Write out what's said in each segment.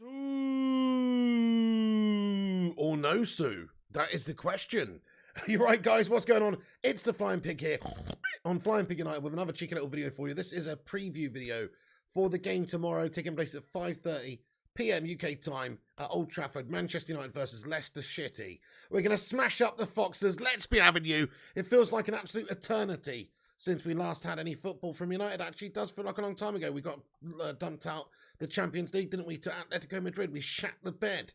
Sue or no Sue? That is the question. You're right, guys. What's going on? It's the Flying Pig here on Flying Pig United with another cheeky little video for you. This is a preview video for the game tomorrow, taking place at 5:30 PM UK time at Old Trafford. Manchester United versus Leicester City. We're going to smash up the Foxes. Let's be having you. It feels like an absolute eternity since we last had any football from United. Actually, it does feel like a long time ago. We got dumped out the Champions League, didn't we, to Atletico Madrid. We shat the bed.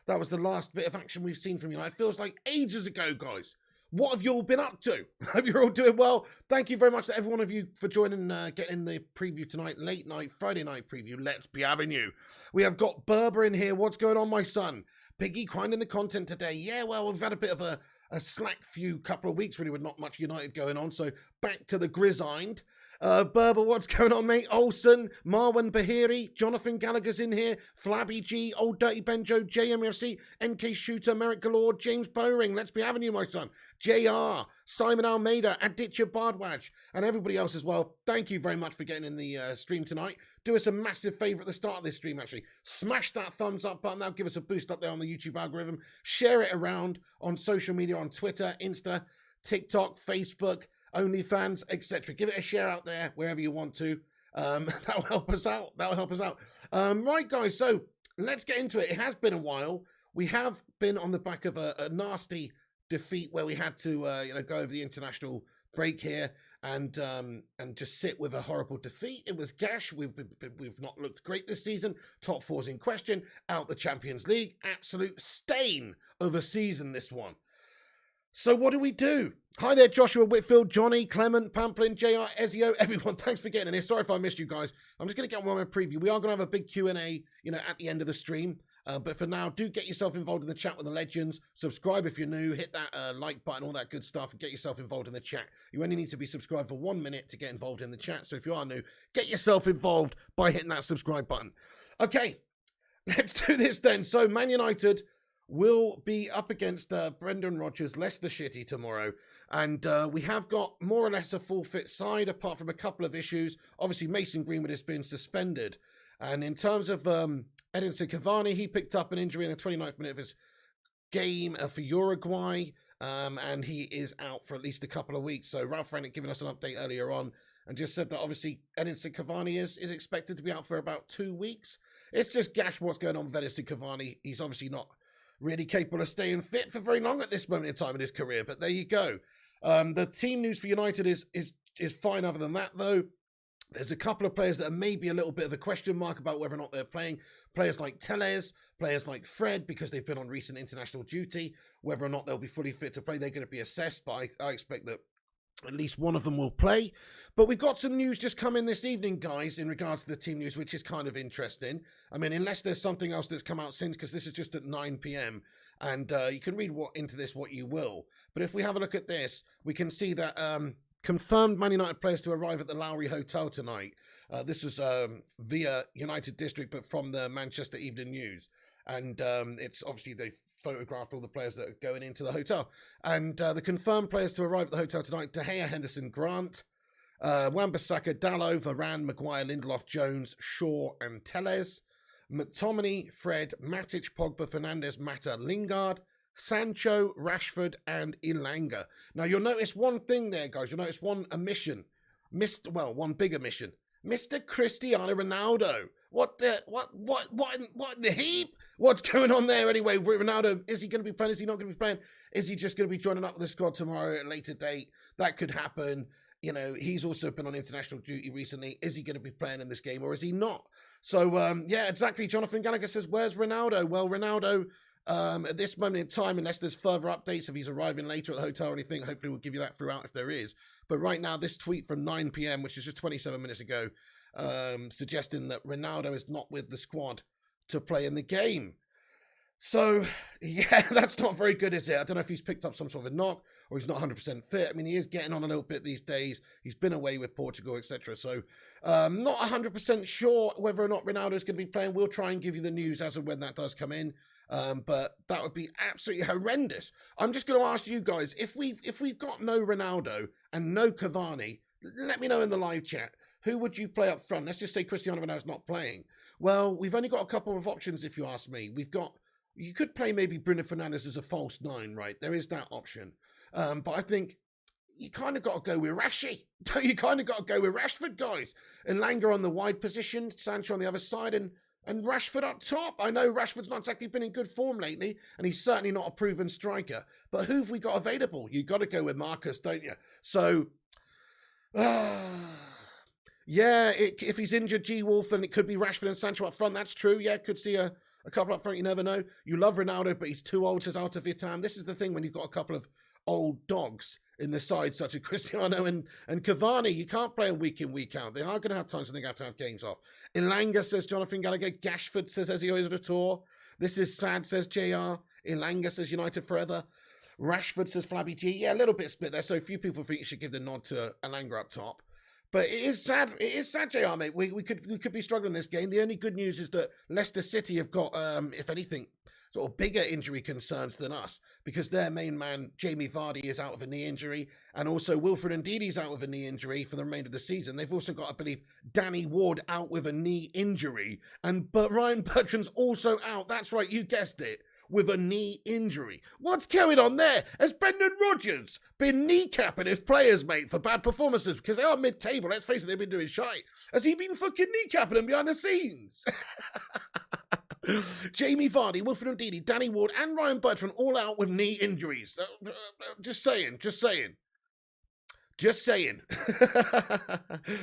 That was the last bit of action we've seen from United. Feels like ages ago, guys. What have you all been up to? Hope you're all doing well. Thank you very much to every one of you for joining, getting the preview tonight, late night, Friday night preview. Let's be having you. We have got Berber in here. What's going on, my son? Piggy grinding the content today. Yeah, well, we've had a bit of a slack couple of weeks, really, with not much United going on. So back to the gridiron. Berber, what's going on, mate? Olsen, Marwan Bahiri, Jonathan Gallagher's in here, Flabby G, Old Dirty Benjo, JMFC, NK Shooter, Merrick Galore, James Bowring, let's be having you, my son, JR, Simon Almeida, Aditya Bardwaj, and everybody else as well. Thank you very much for getting in the stream tonight. Do us a massive favour at the start of this stream, actually. Smash that thumbs up button. That'll give us a boost up there on the YouTube algorithm. Share it around on social media, on Twitter, Insta, TikTok, Facebook, OnlyFans, etc. Give it a share out there wherever you want to. That'll help us out. Right, guys, so let's get into it. It has been a while. We have been on the back of a nasty defeat where we had to go over the international break here and just sit with a horrible defeat. It was gash. We've not looked great this season. Top four's in question. Out the Champions League. Absolute stain of a season, this one. So what do we do? Hi there, Joshua Whitfield, Johnny, Clement, Pamplin, JR, Ezio, everyone. Thanks for getting in here. Sorry if I missed you guys. I'm just going to get one more preview. We are going to have a big Q&A, at the end of the stream. But for now, do get yourself involved in the chat with the legends. Subscribe if you're new. Hit that like button, all that good stuff. And get yourself involved in the chat. You only need to be subscribed for 1 minute to get involved in the chat. So if you are new, get yourself involved by hitting that subscribe button. Okay, let's do this then. So Man United will be up against Brendan Rodgers' Leicester City tomorrow. And we have got more or less a full fit side, apart from a couple of issues. Obviously, Mason Greenwood has been suspended. And in terms of Edinson Cavani, he picked up an injury in the 29th minute of his game for Uruguay. And he is out for at least a couple of weeks. So Ralph Rangnick giving us an update earlier on and just said that obviously Edinson Cavani is expected to be out for about 2 weeks. It's just gash what's going on with Edinson Cavani. He's obviously not really capable of staying fit for very long at this moment in time in his career. But there you go. The team news for United is fine other than that, though. There's a couple of players that are maybe a little bit of a question mark about whether or not they're playing. Players like Tellez, players like Fred, because they've been on recent international duty. Whether or not they'll be fully fit to play, they're going to be assessed, but I expect that at least one of them will play. But we've got some news just come in this evening, guys, in regards to the team news, which is kind of interesting. I mean, unless there's something else that's come out since, because this is just at 9 PM. And you can read into this what you will. But if we have a look at this, we can see that confirmed Man United players to arrive at the Lowry Hotel tonight. This was via United District, but from the Manchester Evening News. And it's obviously they've photographed all the players that are going into the hotel. And the confirmed players to arrive at the hotel tonight: De Gea, Henderson, Grant, Wan-Bissaka, Dalot, Varane, Maguire, Lindelof, Jones, Shaw and Tellez, McTominay, Fred, Matic, Pogba, Fernandez, Mata, Lingard, Sancho, Rashford and Ilanga. Now you'll notice one thing there, guys. You'll notice one omission. One big omission. Mr. Cristiano Ronaldo. What in the heap? What's going on there anyway? Ronaldo, is he going to be playing? Is he not going to be playing? Is he just going to be joining up with the squad tomorrow at a later date? That could happen. He's also been on international duty recently. Is he going to be playing in this game or is he not? So, yeah, exactly. Jonathan Gallagher says, where's Ronaldo? Well, Ronaldo, at this moment in time, unless there's further updates, if he's arriving later at the hotel or anything, hopefully we'll give you that throughout if there is. But right now, this tweet from 9 PM, which is just 27 minutes ago, suggesting that Ronaldo is not with the squad to play in the game. So, yeah, that's not very good, is it? I don't know if he's picked up some sort of a knock or he's not 100% fit. I mean, he is getting on a little bit these days. He's been away with Portugal, etc. So, not 100% sure whether or not Ronaldo is going to be playing. We'll try and give you the news as and when that does come in. But that would be absolutely horrendous. I'm just going to ask you guys, if we've got no Ronaldo and no Cavani, let me know in the live chat. Who would you play up front? Let's just say Cristiano Ronaldo's not playing. Well, we've only got a couple of options, if you ask me. You could play maybe Bruno Fernandez as a false nine, right? There is that option. But I think you kind of got to go with Rashy. You kind of got to go with Rashford, guys. And Langer on the wide position, Sancho on the other side, and Rashford up top. I know Rashford's not exactly been in good form lately, and he's certainly not a proven striker. But who have we got available? You got to go with Marcus, don't you? So, yeah, if he's injured, G-Wolf, then it could be Rashford and Sancho up front. That's true. Yeah, could see a couple up front. You never know. You love Ronaldo, but he's too old, says Out of Vietnam. This is the thing when you've got a couple of old dogs in the side, such as Cristiano and Cavani. You can't play them week in, week out. They are going to have times when they have to have games off. Ilanga, says Jonathan Gallagher. Gashford, says Ezio de Tour. This is sad, says JR. Ilanga, says United forever. Rashford, says Flabby G. Yeah, a little bit split there, so a few people think you should give the nod to Ilanga up top. But it is sad. It is sad, JR, mate. We could be struggling this game. The only good news is that Leicester City have got, if anything, sort of bigger injury concerns than us, because their main man, Jamie Vardy, is out of a knee injury, and also Wilfred Ndidi's out with a knee injury for the remainder of the season. They've also got, I believe, Danny Ward out with a knee injury, but Ryan Bertrand's also out. That's right, you guessed it. With a knee injury. What's going on there? Has Brendan Rodgers been kneecapping his players, mate, for bad performances? Because they are mid-table. Let's face it, they've been doing shite. Has he been fucking kneecapping them behind the scenes? Jamie Vardy, Wilfred Ndidi, Danny Ward, and Ryan Bertrand all out with knee injuries. Just saying.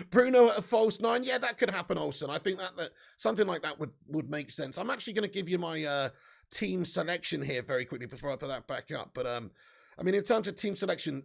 Bruno at a false nine. Yeah, that could happen, Olsen. I think that something like that would make sense. I'm actually going to give you my team selection here very quickly before I put that back up. But I mean, in terms of team selection,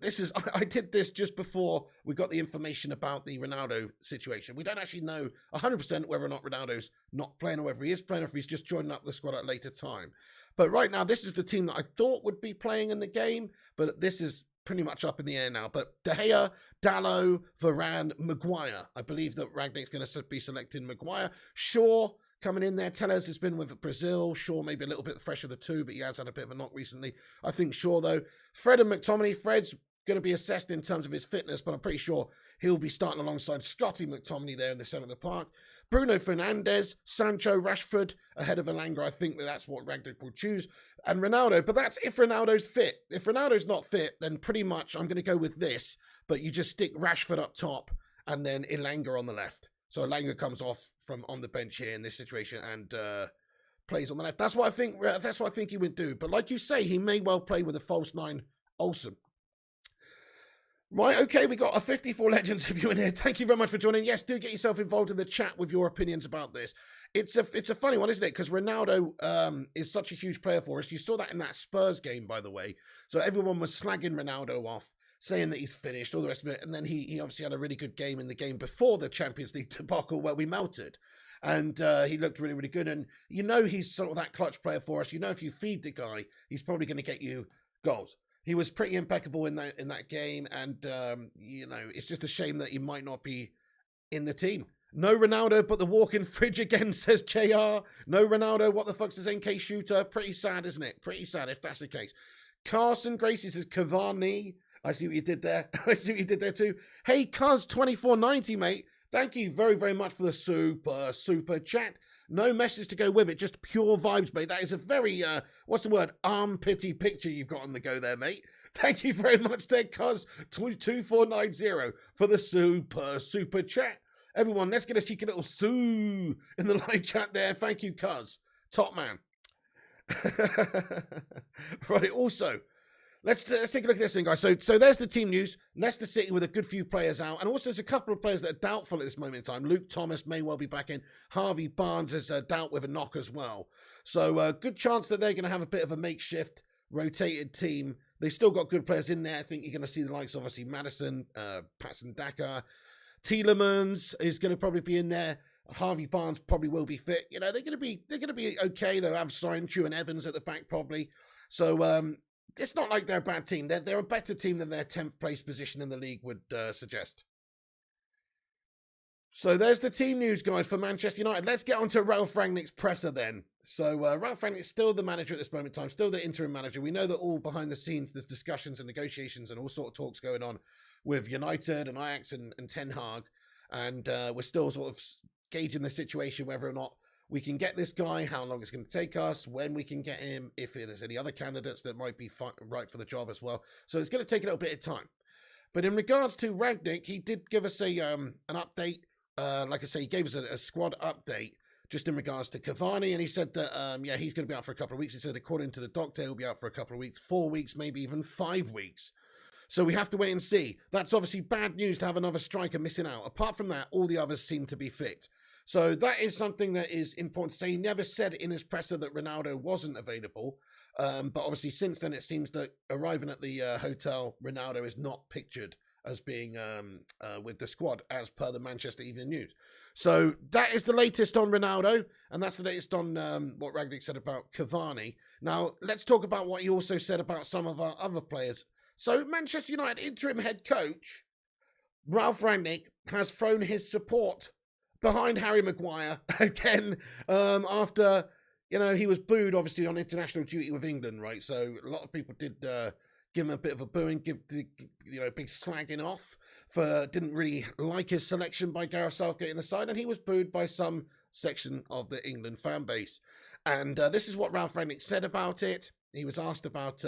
I did this just before we got the information about the Ronaldo situation. We don't actually know 100% whether or not Ronaldo's not playing, or whether he is playing, or if he's just joining up the squad at a later time. But right now, this is the team that I thought would be playing in the game, but this is pretty much up in the air now. But De Gea, Dalot, Varane, Maguire. I believe that Rangnick's going to be selecting Maguire. Shaw coming in there. Tellez has been with Brazil. Shaw maybe a little bit fresh of the two, but he has had a bit of a knock recently. I think Shaw, though. Fred and McTominay. Fred's going to be assessed in terms of his fitness, but I'm pretty sure he'll be starting alongside Scotty McTominay there in the centre of the park. Bruno Fernandez, Sancho, Rashford ahead of Ilanga. I think that's what Rangnick will choose. And Ronaldo, but that's if Ronaldo's fit. If Ronaldo's not fit, then pretty much I'm going to go with this, but you just stick Rashford up top and then Ilanga on the left. So Ilanga comes off from on the bench here in this situation and plays on the left. That's what I think. That's what I think he would do. But like you say, he may well play with a false nine. Awesome. Right, okay, we got a 54 Legends of you in here. Thank you very much for joining. Yes, do get yourself involved in the chat with your opinions about this. It's a funny one, isn't it? Because Ronaldo is such a huge player for us. You saw that in that Spurs game, by the way. So everyone was slagging Ronaldo off, saying that he's finished, all the rest of it. And then he obviously had a really good game in the game before the Champions League debacle where we melted. And he looked really, really good. And you know he's sort of that clutch player for us. You know if you feed the guy, he's probably going to get you goals. He was pretty impeccable in that game, and you know, it's just a shame that he might not be in the team. No Ronaldo, but the walk-in fridge again, says JR. No Ronaldo, what the fuck's his NK shooter? Pretty sad, isn't it? Pretty sad if that's the case. Carson Gracie says Cavani. I see what you did there. I see what you did there too. Hey, Cuz2490, mate. Thank you very, very much for the super chat. No message to go with it, just pure vibes, mate. That is a very, what's the word, armpity picture you've got on the go there, mate. Thank you very much there, Cuz2490 for the super chat. Everyone, let's get a cheeky little sue in the live chat there. Thank you, Cuz. Top man. Right, also, let's take a look at this thing, guys. So there's the team news. Leicester City with a good few players out. And also, there's a couple of players that are doubtful at this moment in time. Luke Thomas may well be back in. Harvey Barnes is a doubt with a knock as well. So good chance that they're going to have a bit of a makeshift rotated team. They've still got good players in there. I think you're going to see the likes of, obviously, Maddison, Patson Daka. Tielemans is going to probably be in there. Harvey Barnes probably will be fit. You know, they're going to be okay. They'll have Soyuncu and Evans at the back probably. So, it's not like they're a bad team. They're a better team than their 10th place position in the league would suggest. So there's the team news, guys, for Manchester United. Let's get on to Ralph Rangnick's presser then. So Ralph Rangnick's still the manager at this moment in time, still the interim manager. We know that all behind the scenes there's discussions and negotiations and all sort of talks going on with United and Ajax and Ten Hag. And we're still sort of gauging the situation whether or not we can get this guy, how long it's going to take us, when we can get him, if there's any other candidates that might be right for the job as well. So it's going to take a little bit of time. But in regards to Rangnick, he did give us an update. Like I say, he gave us a squad update just in regards to Cavani, and he said that, yeah, he's going to be out for a couple of weeks. He said, according to the doctor, he'll be out for a couple of weeks, 4 weeks, maybe even 5 weeks. So we have to wait and see. That's obviously bad news to have another striker missing out. Apart from that, all the others seem to be fit. So that is something that is important to say. He never said in his presser that Ronaldo wasn't available. But obviously since then, it seems that arriving at the hotel, Ronaldo is not pictured as being with the squad, as per the Manchester Evening News. So that is the latest on Ronaldo, and that's the latest on what Rangnick said about Cavani. Now, let's talk about what he also said about some of our other players. So Manchester United interim head coach, Ralph Rangnick, has thrown his support behind Harry Maguire again after, you know, he was booed, obviously, on international duty with England, right? So a lot of people did give him a bit of a booing, give the, you know, big slagging off for, didn't really like his selection by Gareth Southgate in the side, and he was booed by some section of the England fan base. And this is what Ralph Rangnick said about it. He was asked about,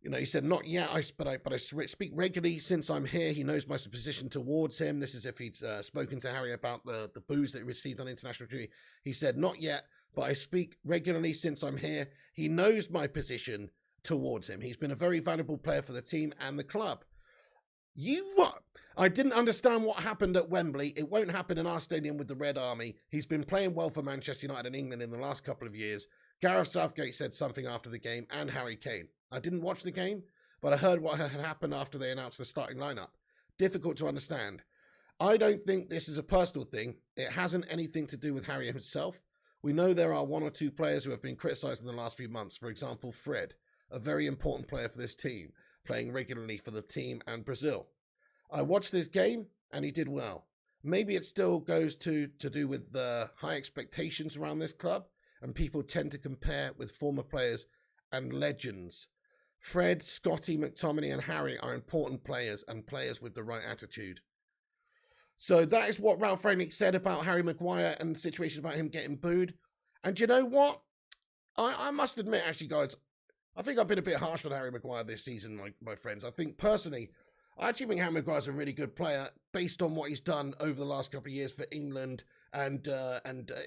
you know, he said, not yet, but I speak regularly since I'm here. He knows my position towards him. This is if he'd spoken to Harry about the boos that he received on international duty. He said, not yet, but I speak regularly since I'm here. He knows my position towards him. He's been a very valuable player for the team and the club. What? I didn't understand what happened at Wembley. It won't happen in our stadium with the Red Army. He's been playing well for Manchester United and England in the last couple of years. Gareth Southgate said something after the game, and Harry Kane. I didn't watch the game, but I heard what had happened after they announced the starting lineup. Difficult to understand. I don't think this is a personal thing. It hasn't anything to do with Harry himself. We know there are 1 or 2 players who have been criticised in the last few months. For example, Fred, a very important player for this team, playing regularly for the team and Brazil. I watched this game, and he did well. Maybe it still goes to do with the high expectations around this club, and people tend to compare with former players and legends. Fred, Scotty, McTominay and Harry are important players and players with the right attitude. So that is what Ralph Rangnick said about Harry Maguire and the situation about him getting booed. And you know what? I must admit, actually, guys, I think I've been a bit harsh on Harry Maguire this season, my friends. I think, personally, I actually think Harry Maguire's a really good player based on what he's done over the last couple of years for England and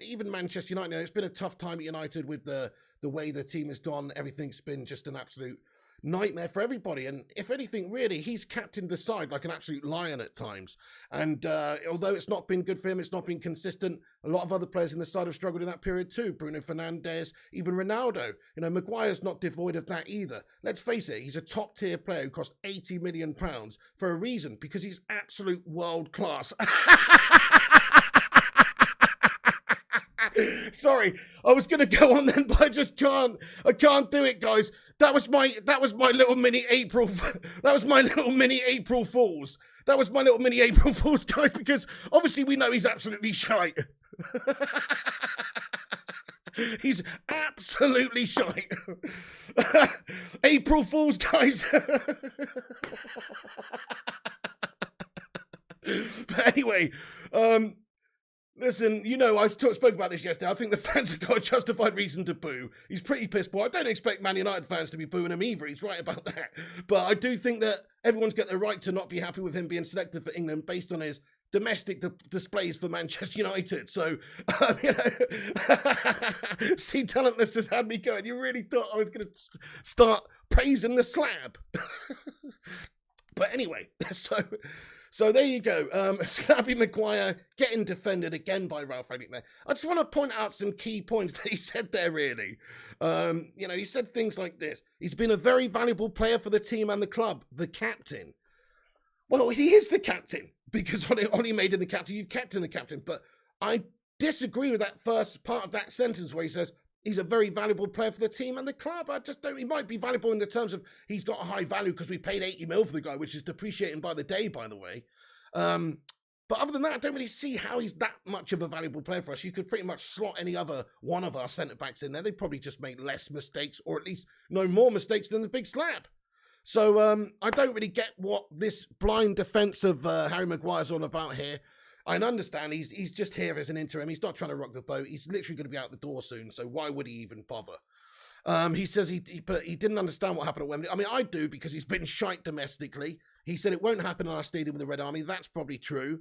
even Manchester United. You know, it's been a tough time at United with the way the team has gone. Everything's been just an absolute nightmare for everybody. And if anything, really, he's captained the side like an absolute lion at times. And although it's not been good for him, it's not been consistent, a lot of other players in the side have struggled in that period too. Bruno Fernandez, even Ronaldo. You know, Maguire's not devoid of that either. Let's face it, he's a top tier player who cost £80 million for a reason, because he's absolute world class. Sorry, I was going to go on then, but I just can't. I can't do it, guys. That was my little mini April. That was my little mini April Fools. That was my little mini April Fools, guys, because obviously we know he's absolutely shite. He's absolutely shite. April Fools, guys. But anyway, listen, you know, I spoke about this yesterday. I think the fans have got a justified reason to boo. He's pretty pissed poor. I don't expect Man United fans to be booing him either. He's right about that. But I do think that everyone's got the right to not be happy with him being selected for England based on his domestic displays for Manchester United. So, you know, see, Talentless has had me going. You really thought I was going to start praising the slab. But anyway, So there you go. Slabby Maguire getting defended again by Ralph Rangnick there. I just want to point out some key points that he said there, really. You know, he said things like this. He's been a very valuable player for the team and the club, the captain. Well, he is the captain, because on he made him the captain, you've kept him the captain. But I disagree with that first part of that sentence where he says, he's a very valuable player for the team and the club. I just don't. He might be valuable in the terms of he's got a high value because we paid 80 mil for the guy, which is depreciating by the day, by the way. But other than that, I don't really see how he's that much of a valuable player for us. You could pretty much slot any other one of our centre-backs in there. They probably just make less mistakes, or at least no more mistakes than the big slab. So I don't really get what this blind defence of Harry Maguire's all about here. I understand he's just here as an interim. He's not trying to rock the boat. He's literally going to be out the door soon. So why would he even bother? He says but he didn't understand what happened at Wembley. I mean, I do, because he's been shite domestically. He said it won't happen in our stadium with the Red Army. That's probably true.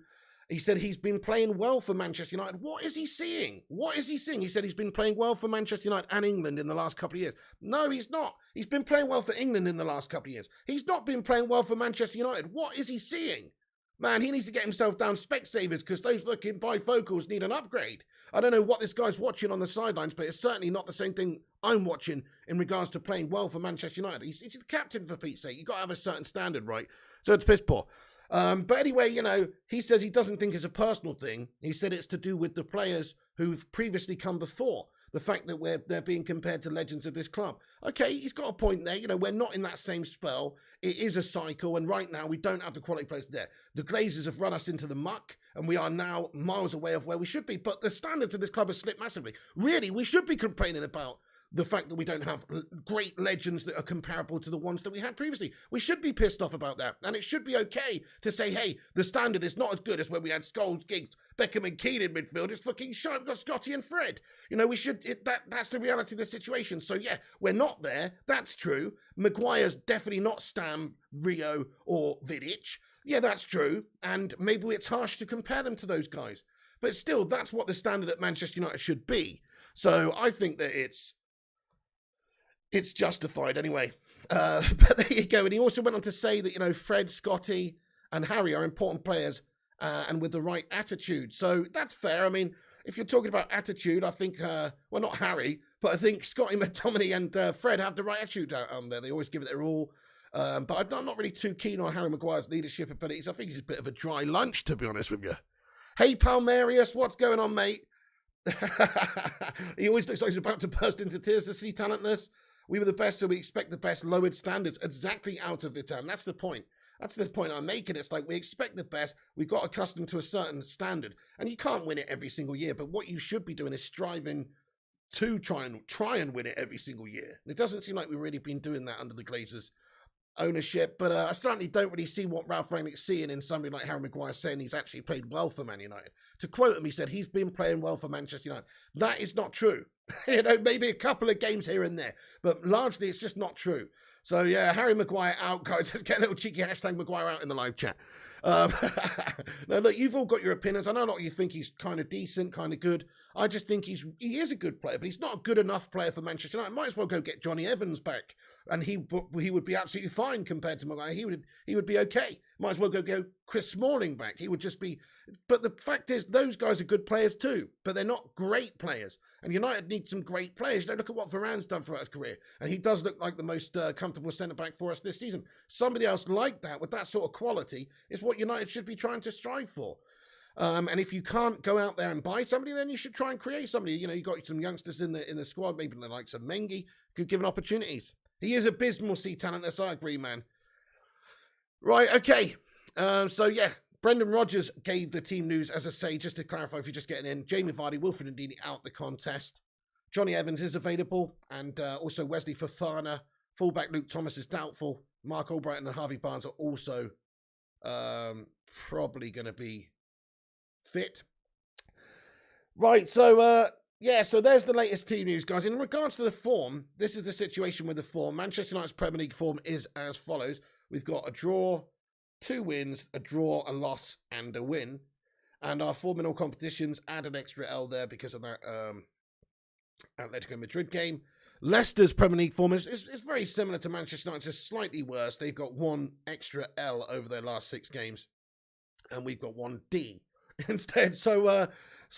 He said he's been playing well for Manchester United. What is he seeing? What is he seeing? He said he's been playing well for Manchester United and England in the last couple of years. No, he's not. He's been playing well for England in the last couple of years. He's not been playing well for Manchester United. What is he seeing? Man, he needs to get himself down Specsavers, because those fucking bifocals need an upgrade. I don't know what this guy's watching on the sidelines, but it's certainly not the same thing I'm watching in regards to playing well for Manchester United. He's the captain, for Pete's sake. You've got to have a certain standard, right? So it's piss poor. But anyway, you know, he says he doesn't think it's a personal thing. He said it's to do with the players who've previously come before. The fact that they're being compared to legends of this club. Okay, he's got a point there. You know, we're not in that same spell. It is a cycle, and right now we don't have the quality players there. The Glazers have run us into the muck, and we are now miles away of where we should be. But the standards of this club have slipped massively. Really, we should be complaining about the fact that we don't have great legends that are comparable to the ones that we had previously. We should be pissed off about that. And it should be okay to say, hey, the standard is not as good as when we had Scholes, Giggs, Beckham and Keane in midfield. It's fucking shite. We've got Scotty and Fred. You know, that's the reality of the situation. So yeah, we're not there. That's true. Maguire's definitely not Stam, Rio or Vidic. Yeah, that's true. And maybe it's harsh to compare them to those guys. But still, that's what the standard at Manchester United should be. So I think that it's justified anyway. But there you go. And he also went on to say that, you know, Fred, Scotty and Harry are important players and with the right attitude. So that's fair. I mean, if you're talking about attitude, I think, well, not Harry, but I think Scotty, McTominay and Fred have the right attitude out on there. They always give it their all. But I'm not really too keen on Harry Maguire's leadership abilities. I think he's a bit of a dry lunch, to be honest with you. Hey, Palmarius, what's going on, mate? He always looks like he's about to burst into tears to see talentness. We were the best, so we expect the best. Lowered standards. Exactly out of the term. That's the point. That's the point I'm making. It's like we expect the best. We got accustomed to a certain standard. And you can't win it every single year. But what you should be doing is striving to try and win it every single year. It doesn't seem like we've really been doing that under the Glazers' ownership. But I certainly don't really see what Ralph Rangnick's seeing in somebody like Harry Maguire saying he's actually played well for Man United. To quote him, he said he's been playing well for Manchester United. That is not true. You know, maybe a couple of games here and there, but largely it's just not true. So yeah, Harry Maguire out, guys. Let's get a little cheeky hashtag Maguire out in the live chat. No, look, you've all got your opinions. I know not you think he's kind of decent, kind of good. I just think he is a good player, but he's not a good enough player for Manchester United. Might as well go get Johnny Evans back, and he would be absolutely fine compared to Maguire. He would be okay. Might as well go Chris Smalling back. He would just be. But the fact is, those guys are good players too, but they're not great players. And United need some great players. You know, look at what Varane's done throughout his career, and he does look like the most comfortable centre back for us this season. Somebody else like that with that sort of quality is what United should be trying to strive for. And if you can't go out there and buy somebody, then you should try and create somebody. You know, you got some youngsters in the squad, maybe the likes of Mengi, could give opportunities. He is abysmal, see talentless. I agree, man. Right, okay. So yeah, Brendan Rodgers gave the team news, as I say, just to clarify if you're just getting in. Jamie Vardy, Wilfred Ndidi out the contest. Johnny Evans is available, and also Wesley Fofana. Fullback Luke Thomas is doubtful. Mark Albrighton and Harvey Barnes are also probably going to be fit. Right, so yeah, so there's the latest team news, guys. In regards to the form, this is the situation with the form. Manchester United's Premier League form is as follows. We've got a draw, 2 wins, a draw, a loss, and a win. And our form in all competitions, add an extra L there because of that Atletico Madrid game. Leicester's Premier League form is very similar to Manchester United, just slightly worse. They've got 1 extra L over their last 6 games, and we've got 1 D instead. So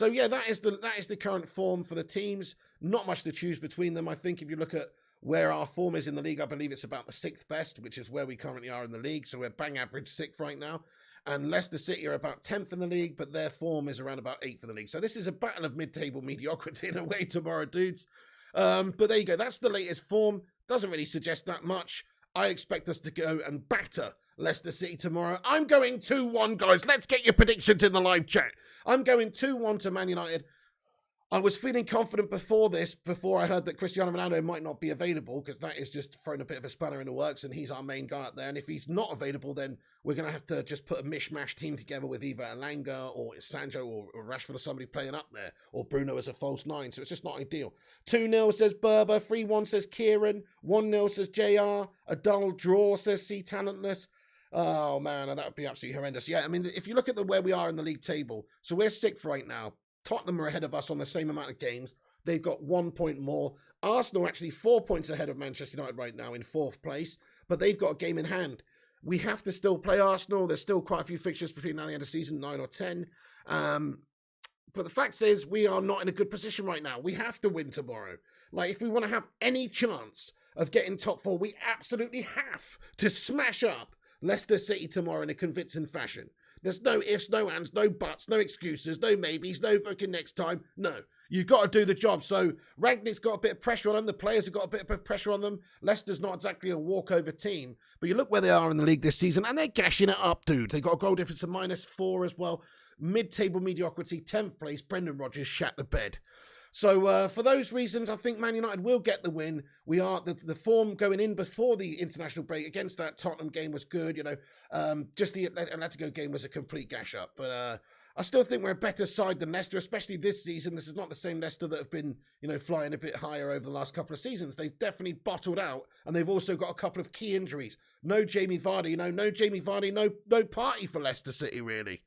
yeah, that is the current form for the teams. Not much to choose between them. I think if you look at where our form is in the league, I believe it's about the 6th best, which is where we currently are in the league. So we're bang average 6th right now. And Leicester City are about 10th in the league, but their form is around about 8th in the league. So this is a battle of mid-table mediocrity in a way tomorrow, dudes. But there you go. That's the latest form. Doesn't really suggest that much. I expect us to go and batter Leicester City tomorrow. I'm going 2-1, guys. Let's get your predictions in the live chat. I'm going 2-1 to Man United. I was feeling confident before I heard that Cristiano Ronaldo might not be available, because that is just throwing a bit of a spanner in the works, and he's our main guy up there. And if he's not available, then we're going to have to just put a mishmash team together with either Lingard or Sancho or Rashford or somebody playing up there, or Bruno as a false nine. So it's just not ideal. 2-0 says Berber, 3-1 says Kieran, 1-0 says JR, a dull draw says C Talentless. Oh man, that would be absolutely horrendous. Yeah, I mean, if you look at where we are in the league table, so we're 6th right now. Tottenham are ahead of us on the same amount of games. They've got 1 point more. Arsenal actually 4 points ahead of Manchester United right now in 4th place, but they've got a game in hand. We have to still play Arsenal. There's still quite a few fixtures between now and the end of the season, 9 or 10. But the fact is, we are not in a good position right now. We have to win tomorrow. Like, if we want to have any chance of getting top 4, we absolutely have to smash up Leicester City tomorrow in a convincing fashion. There's no ifs, no ands, no buts, no excuses, no maybes, no fucking next time. No, you've got to do the job. So Rangnick's got a bit of pressure on them. The players have got a bit of pressure on them. Leicester's not exactly a walkover team. But you look where they are in the league this season, and they're gashing it up, dude. They've got a goal difference of -4 as well. Mid-table mediocrity, 10th place. Brendan Rodgers shat the bed. So for those reasons, I think Man United will get the win. We are the form going in before the international break against that Tottenham game was good. You know, just the Atletico game was a complete gash up. But I still think we're a better side than Leicester, especially this season. This is not the same Leicester that have been, you know, flying a bit higher over the last couple of seasons. They've definitely bottled out, and they've also got a couple of key injuries. No Jamie Vardy, you know, no Jamie Vardy, no party for Leicester City really.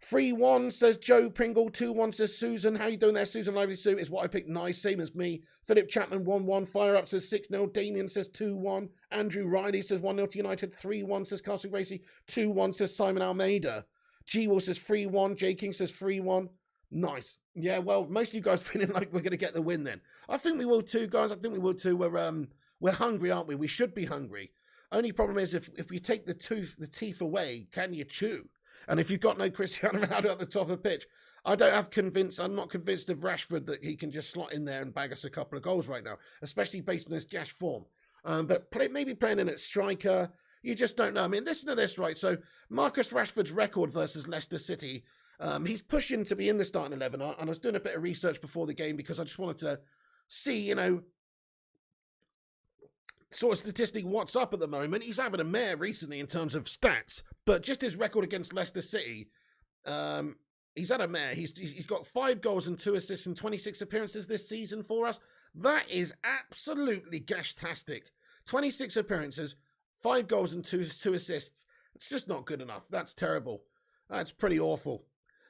3-1 says Joe Pringle. 2-1 says Susan. How you doing there, Susan Lively Sue? Is what I picked. Nice, same as me. Philip Chapman 1-1. Fire Up says 6-0. Damien says 2-1. Andrew Riley says 1-0 to United. 3-1 says Carson Gracie. 2-1 says Simon Almeida. G-Will says 3-1. J King says 3-1. Nice. Yeah, well, most of you guys feeling like we're going to get the win then. I think we will too, guys. I think we will too. We're hungry, aren't we? We should be hungry. Only problem is if you take the teeth away, can you chew? And if you've got no Cristiano Ronaldo at the top of the pitch, I'm not convinced of Rashford that he can just slot in there and bag us a couple of goals right now, especially based on his gash form. But maybe playing in at striker, you just don't know. I mean, listen to this, right? So Marcus Rashford's record versus Leicester City, he's pushing to be in the starting 11. And I was doing a bit of research before the game because I just wanted to see, you know, sort of statistic what's up at the moment. He's having a mare recently in terms of stats, but just his record against Leicester City, he's had a mare. He's got 5 goals and 2 assists in 26 appearances this season for us. That is absolutely gash-tastic. 26 appearances, 5 goals and 2 assists. It's just not good enough. That's terrible. That's pretty awful.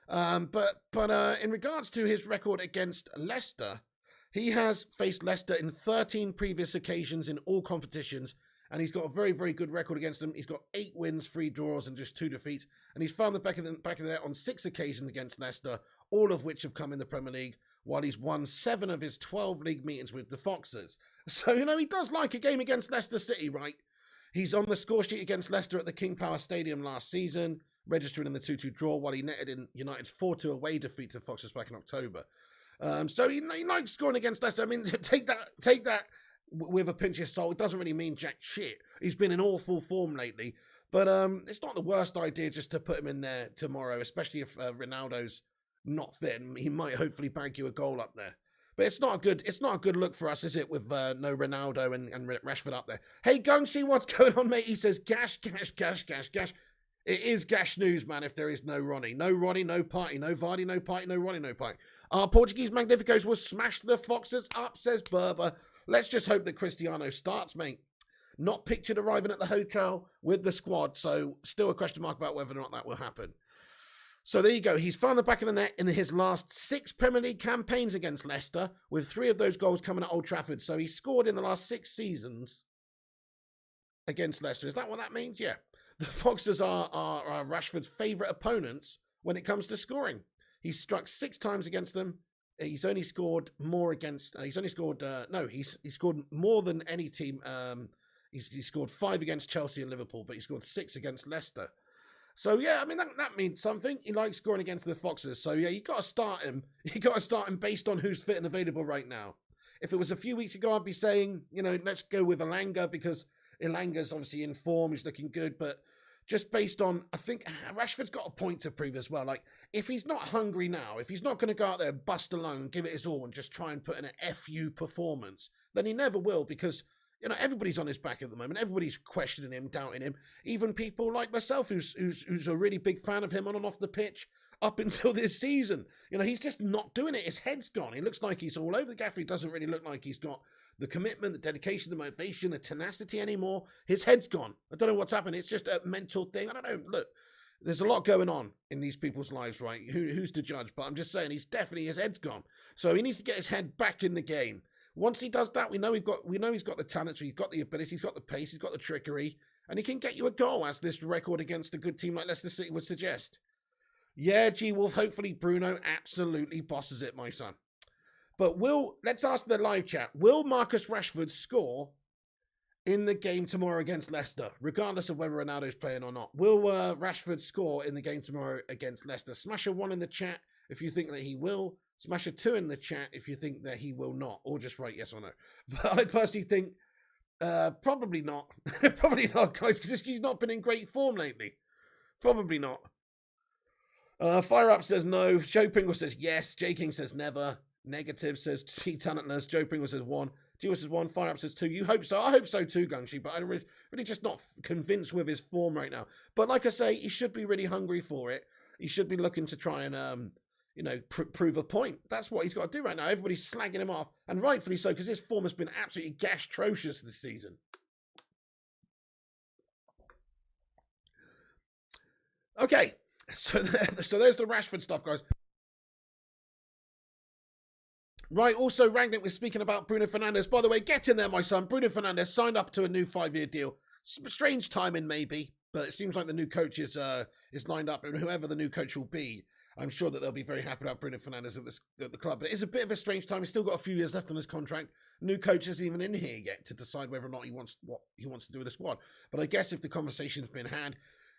But in regards to his record against Leicester, he has faced Leicester in 13 previous occasions in all competitions, and he's got a very, very good record against them. He's got 8 wins, 3 draws, and just 2 defeats. And he's found the back of the net on 6 occasions against Leicester, all of which have come in the Premier League, while he's won 7 of his 12 league meetings with the Foxes. So, you know, he does like a game against Leicester City, right? He's on the score sheet against Leicester at the King Power Stadium last season, registering in the 2-2 draw, while he netted in United's 4-2 away defeat to the Foxes back in October. So he likes scoring against Leicester. I mean, take that with a pinch of salt. It doesn't really mean jack shit. He's been in awful form lately, but it's not the worst idea just to put him in there tomorrow, especially if Ronaldo's not fit. He might hopefully bag you a goal up there. But it's not a good look for us, is it, with no Ronaldo and Rashford up there. Hey, Gunshi, what's going on, mate? He says, gash. It is gash news, man, if there is no Ronnie. No Ronnie, no party. No Vardy, no party. No Ronnie, no party. Our Portuguese Magnificos will smash the Foxes up, says Berber. Let's just hope that Cristiano starts, mate. Not pictured arriving at the hotel with the squad, so still a question mark about whether or not that will happen. So there you go. He's found the back of the net in his last 6 Premier League campaigns against Leicester, with 3 of those goals coming at Old Trafford. So he scored in the last 6 seasons against Leicester. Is that what that means? Yeah. The Foxes are Rashford's favourite opponents when it comes to scoring. He's struck 6 times against them. He's only scored more against. He's scored more than any team. He's scored 5 against Chelsea and Liverpool, but he scored 6 against Leicester. So yeah, I mean that means something. He likes scoring against the Foxes. So yeah, you got to start him. You got to start him based on who's fit and available right now. If it was a few weeks ago, I'd be saying, you know, let's go with Elanga because Elanga's obviously in form. He's looking good, but just based on, I think Rashford's got a point to prove as well. Like, if he's not hungry now, if he's not going to go out there and bust alone, give it his all and just try and put in an FU performance, then he never will, because, you know, everybody's on his back at the moment. Everybody's questioning him, doubting him. Even people like myself, who's a really big fan of him on and off the pitch up until this season. You know, he's just not doing it. His head's gone. He looks like he's all over the gaffer. He doesn't really look like he's got the commitment, the dedication, the motivation, the tenacity anymore. His head's gone. I don't know what's happened. It's just a mental thing. I don't know. Look, there's a lot going on in these people's lives, right? Who's to judge? But I'm just saying, his head's gone. So he needs to get his head back in the game. Once he does that, we know he's got the talent, so he's got the ability, he's got the pace, he's got the trickery, and he can get you a goal, as this record against a good team like Leicester City would suggest. Yeah, G-Wolf, hopefully Bruno absolutely bosses it, my son. But let's ask the live chat, will Marcus Rashford score in the game tomorrow against Leicester, regardless of whether Ronaldo's playing or not? Will Rashford score in the game tomorrow against Leicester? Smash a 1 in the chat if you think that he will. Smash a 2 in the chat if you think that he will not, or just write yes or no. But I personally think probably not. Probably not, guys, because he's not been in great form lately. Probably not. Fire Up says no. Joe Pringle says yes. J King says never. Negative says C Talentless. Joe Pringle says 1. Gio says 1. Fire Up says 2. You hope so. I hope so too, Gungshi, but I'm really just not convinced with his form right now. But like I say, he should be really hungry for it. He should be looking to try and, you know, prove a point. That's what he's got to do right now. Everybody's slagging him off, and rightfully so, because his form has been absolutely gash-trocious this season. Okay, so there's the Rashford stuff, guys. Right, also, Rangnick was speaking about Bruno Fernandez. By the way, get in there, my son. Bruno Fernandez signed up to a new 5-year deal. Strange timing, maybe, but it seems like the new coach is lined up, and whoever the new coach will be, I'm sure that they'll be very happy about Bruno Fernandez at the club. But it's a bit of a strange time. He's still got a few years left on his contract. New coach isn't even in here yet to decide whether or not what he wants to do with the squad. But I guess if the conversation's been had,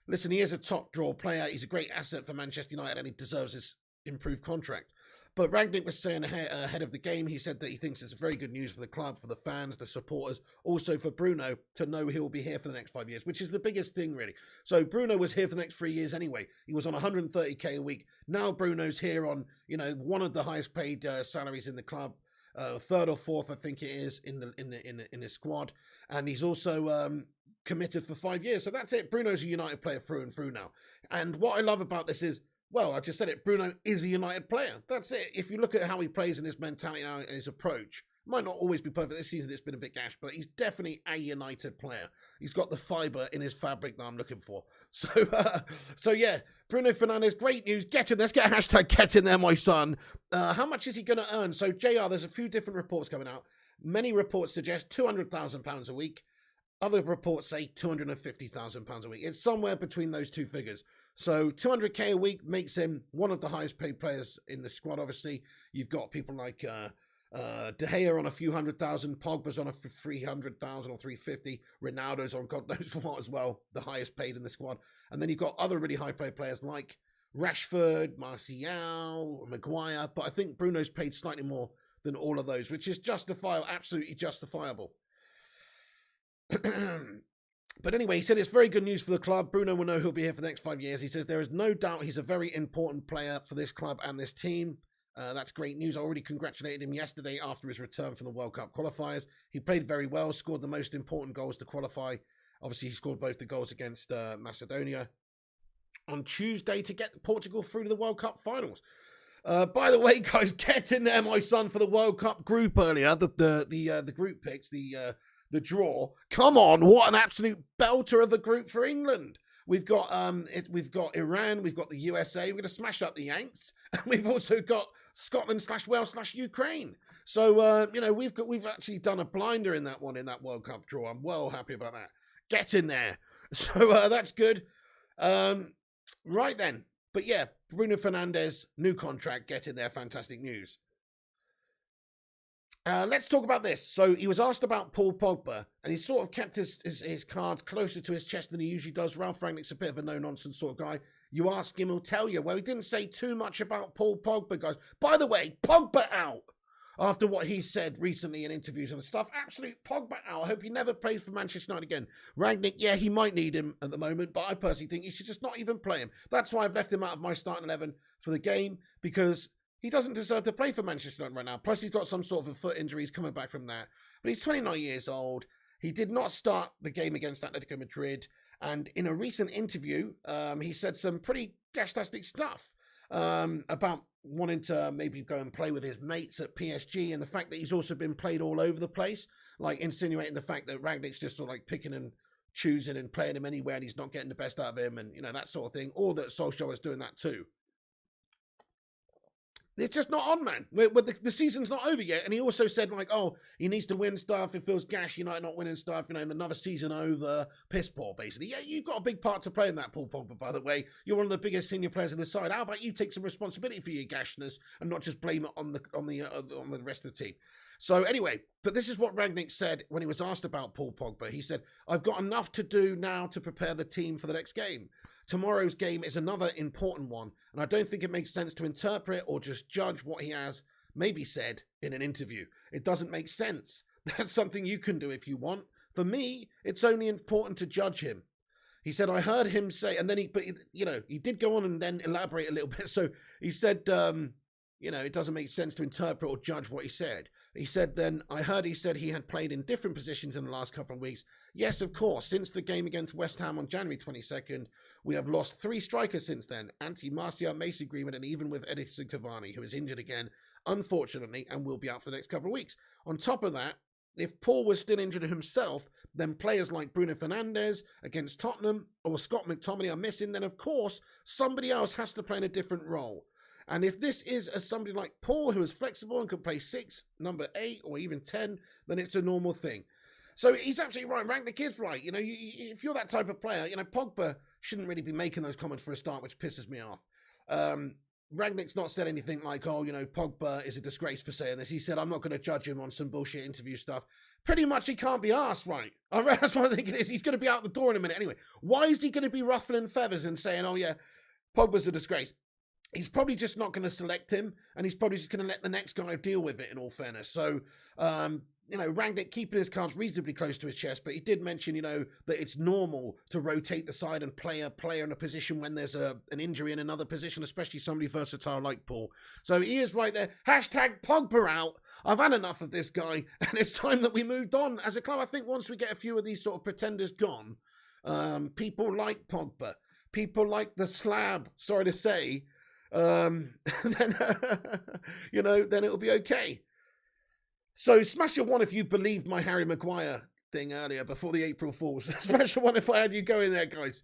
listen, he is a top draw player. He's a great asset for Manchester United, and he deserves his improved contract. But Rangnick was saying ahead of the game, he said that he thinks it's very good news for the club, for the fans, the supporters, also for Bruno to know he'll be here for the next 5 years, which is the biggest thing, really. So Bruno was here for the next 3 years anyway. He was on 130k a week. Now Bruno's here on, you know, one of the highest paid salaries in the club, third or fourth, I think it is, in his squad, and he's also committed for 5 years. So that's it. Bruno's a United player through and through now. And what I love about this is, well, I just said it, Bruno is a United player. That's it. If you look at how he plays and his mentality and his approach, might not always be perfect. This season it's been a bit gash, but he's definitely a United player. He's got the fibre in his fabric that I'm looking for. So yeah, Bruno Fernandez, great news. Get in. Let's get a hashtag get in there, my son. How much is he going to earn? So JR, there's a few different reports coming out. Many reports suggest £200,000 a week. Other reports say £250,000 a week. It's somewhere between those two figures. So 200k a week makes him one of the highest paid players in the squad, obviously. You've got people like De Gea on a few 100,000, Pogba's on a 300,000 or 350, Ronaldo's on God knows what as well, the highest paid in the squad. And then you've got other really high paid players like Rashford, Martial, Maguire, but I think Bruno's paid slightly more than all of those, which is justifiable, absolutely justifiable. But anyway, he said it's very good news for the club. Bruno will know he'll be here for the next 5 years. He says there is no doubt he's a very important player for this club and this team. That's great news. I already congratulated him yesterday after his return from the World Cup qualifiers. He played very well, scored the most important goals to qualify. Obviously, he scored both the goals against Macedonia on Tuesday to get Portugal through to the World Cup finals. By the way, guys, get in there, my son, for the World Cup group earlier. The group picks, the draw. Come on, what an absolute belter of a group for England. We've got Iran, we've got the USA, we're going to smash up the Yanks, and we've also got Scotland/Wales/Ukraine. So you know, we've actually done a blinder in that World Cup draw. I'm well happy about that. Get in there. So that's good. Right then. But yeah, Bruno Fernandez, new contract, get in there, fantastic news. Let's talk about this. So he was asked about Paul Pogba, and he sort of kept his cards closer to his chest than he usually does. Ralph Rangnick's a bit of a no-nonsense sort of guy. You ask him, he'll tell you. Well, he didn't say too much about Paul Pogba, guys. By the way, Pogba out. after what he said recently in interviews and stuff. Absolute Pogba out. I hope he never plays for Manchester United again. Rangnick, yeah, he might need him at the moment, but I personally think he should just not even play him. That's why I've left him out of my starting 11 for the game, because he doesn't deserve to play for Manchester United right now. Plus, he's got some sort of a foot injury. He's coming back from that. But he's 29 years old. He did not start the game against Atletico Madrid. And in a recent interview, he said some pretty gastastic stuff about wanting to maybe go and play with his mates at PSG, and the fact that he's also been played all over the place, like insinuating the fact that Rangnick's just sort of like picking and choosing and playing him anywhere and he's not getting the best out of him, and, you know, that sort of thing. Or that Solskjaer was doing that too. It's just not on, man. The season's not over yet. And he also said, like, oh, he needs to win stuff. It feels gash, United not winning stuff. You know, another season over. Piss poor, basically. Yeah, you've got a big part to play in that, Paul Pogba, by the way. You're one of the biggest senior players in the side. How about you take some responsibility for your gashness and not just blame it on the rest of the team? So anyway, but this is what Rangnick said when he was asked about Paul Pogba. He said, I've got enough to do now to prepare the team for the next game. Tomorrow's game is another important one, and I don't think it makes sense to interpret or just judge what he has maybe said in an interview. It doesn't make sense. That's something you can do if you want. For me, it's only important to judge him. He said, I heard him say, and then he did go on and then elaborate a little bit. So he said, it doesn't make sense to interpret or judge what he said. He said then, I heard he said he had played in different positions in the last couple of weeks. Yes, of course. Since the game against West Ham on January 22nd, we have lost 3 strikers since then. Martial, Mason Greenwood, and even with Edinson Cavani, who is injured again, unfortunately, and will be out for the next couple of weeks. On top of that, if Paul was still injured himself, then players like Bruno Fernandez against Tottenham or Scott McTominay are missing, then of course, somebody else has to play in a different role. And if this is somebody like Paul, who is flexible and can play 6, number 8, or even 10, then it's a normal thing. So he's absolutely right. Rangnick is right. You know, if you're that type of player, you know, Pogba shouldn't really be making those comments for a start, which pisses me off. Rangnick's not said anything like, oh, you know, Pogba is a disgrace for saying this. He said, I'm not going to judge him on some bullshit interview stuff. Pretty much he can't be asked, right? That's what I think it is. He's going to be out the door in a minute anyway. Why is he going to be ruffling feathers and saying, oh, yeah, Pogba's a disgrace? He's probably just not going to select him, and he's probably just going to let the next guy deal with it, in all fairness. So, Rangnick keeping his cards reasonably close to his chest, but he did mention, that it's normal to rotate the side and play a player in a position when there's an injury in another position, especially somebody versatile like Paul. So he is right there. Hashtag Pogba out. I've had enough of this guy, and it's time that we moved on. As a club, I think once we get a few of these sort of pretenders gone, people like Pogba, people like the slab, sorry to say, then it'll be okay. So smash your 1 if you believed my Harry Maguire thing earlier before the April Fools. Smash your 1 if I had you go in there, guys.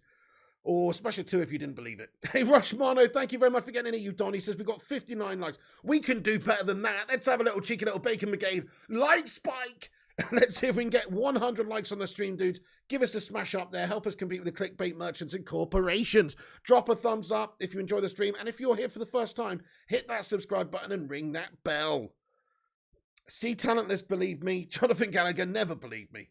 Or smash a 2 if you didn't believe it. Hey, Rushmano, thank you very much for getting in here, you Don. He says we got 59 likes. We can do better than that. Let's have a little cheeky little bacon brigade like spike. Let's see if we can get 100 likes on the stream, dudes. Give us a smash up there. Help us compete with the clickbait merchants and corporations. Drop a thumbs up if you enjoy the stream. And if you're here for the first time, hit that subscribe button and ring that bell. See talentless, believe me. Jonathan Gallagher never believed me.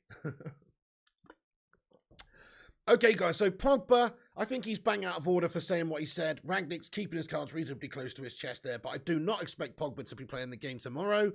Okay, guys, so Pogba, I think he's bang out of order for saying what he said. Rangnick's keeping his cards reasonably close to his chest there, but I do not expect Pogba to be playing the game tomorrow.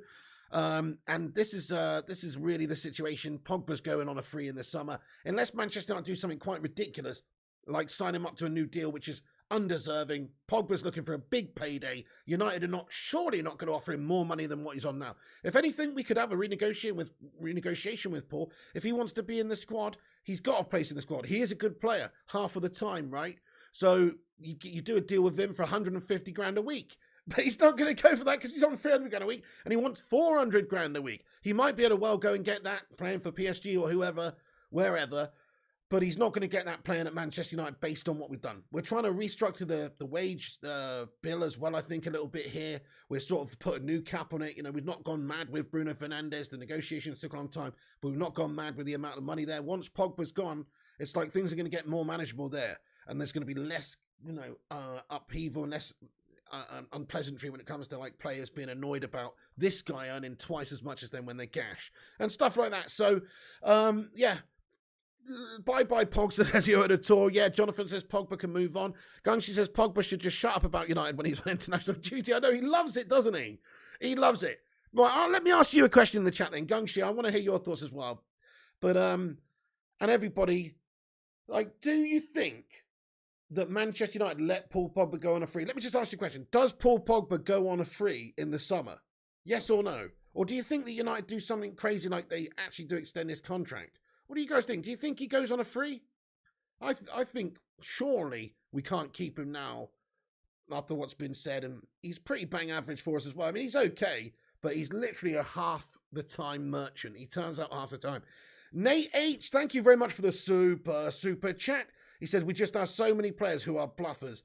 And this is really the situation. Pogba's going on a free in the summer. Unless Manchester United do something quite ridiculous, like sign him up to a new deal, which is undeserving. Pogba's looking for a big payday. United are surely not going to offer him more money than what he's on now. If anything, we could have a renegotiation with Paul. If he wants to be in the squad, he's got a place in the squad. He is a good player half of the time, right? So you do a deal with him for 150 grand a week. But he's not going to go for that because he's on 300 grand a week and he wants 400 grand a week. He might be able to go and get that playing for PSG or whoever, wherever, but he's not going to get that playing at Manchester United based on what we've done. We're trying to restructure the wage bill as well, I think, a little bit here. We're sort of put a new cap on it. We've not gone mad with Bruno Fernandez. The negotiations took a long time, but we've not gone mad with the amount of money there. Once Pogba's gone, it's like things are going to get more manageable there. And there's going to be less, upheaval and less unpleasantry when it comes to like players being annoyed about this guy earning twice as much as them when they gash and stuff like that. So bye Pog, says you at a tour. Yeah, Jonathan says Pogba can move on. Gungshi says Pogba should just shut up about United when he's on international duty. I know he loves it, doesn't he? He loves it. Right, let me ask you a question in the chat then. Gungshi, I want to hear your thoughts as well. But, and everybody, like, do you think that Manchester United let Paul Pogba go on a free? Let me just ask you a question. Does Paul Pogba go on a free in the summer? Yes or no? Or do you think that United do something crazy like they actually do extend his contract? What do you guys think? Do you think he goes on a free? I think surely we can't keep him now after what's been said. And he's pretty bang average for us as well. I mean, he's okay, but he's literally a half the time merchant. He turns up half the time. Nate H, thank you very much for the super chat. He said, we just have so many players who are bluffers.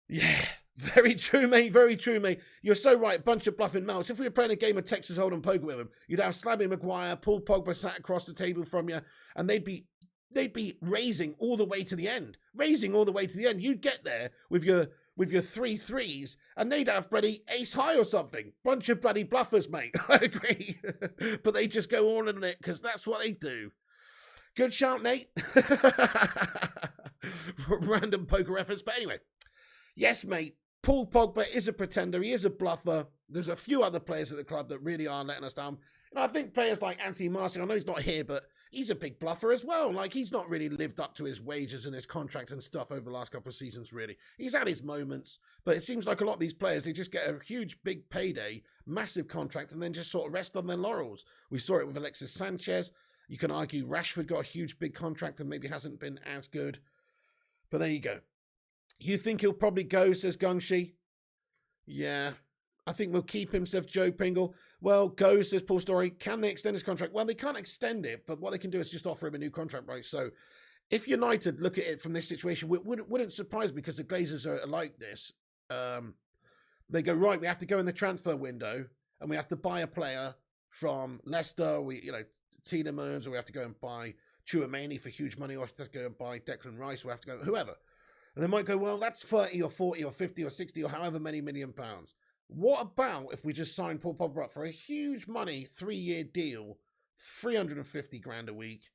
Yeah, very true, mate. Very true, mate. You're so right. Bunch of bluffing mouths. If we were playing a game of Texas Hold'em poker with him, you'd have Slabby Maguire, Paul Pogba sat across the table from you, and they'd be raising all the way to the end. Raising all the way to the end. You'd get there with your 3 threes, and they'd have bloody ace high or something. Bunch of bloody bluffers, mate. I agree. But they just go all in it because that's what they do. Good shout, Nate. Random poker reference. But anyway, yes, mate. Paul Pogba is a pretender. He is a bluffer. There's a few other players at the club that really are letting us down. And I think players like Anthony Martial, I know he's not here, but he's a big bluffer as well. Like, he's not really lived up to his wages and his contract and stuff over the last couple of seasons, really. He's had his moments, but it seems like a lot of these players, they just get a huge, big payday, massive contract, and then just sort of rest on their laurels. We saw it with Alexis Sanchez. You can argue Rashford got a huge, big contract and maybe hasn't been as good. But there you go. You think he'll probably go, says Gungshi? Yeah. I think we'll keep him, says Joe Pringle. Well, go, says Paul Story. Can they extend his contract? Well, they can't extend it, but what they can do is just offer him a new contract, right? So if United look at it from this situation, it wouldn't surprise me because the Glazers are like this. They go, right, we have to go in the transfer window and we have to buy a player from Leicester, Tielemans, or we have to go and buy Chouameni for huge money, or we have to go and buy Declan Rice, or we have to go whoever. And they might go, well, that's 30 or 40 or 50 or 60 or however many £1 million. What about if we just sign Paul Pogba up for a huge money 3-year deal, 350 grand a week?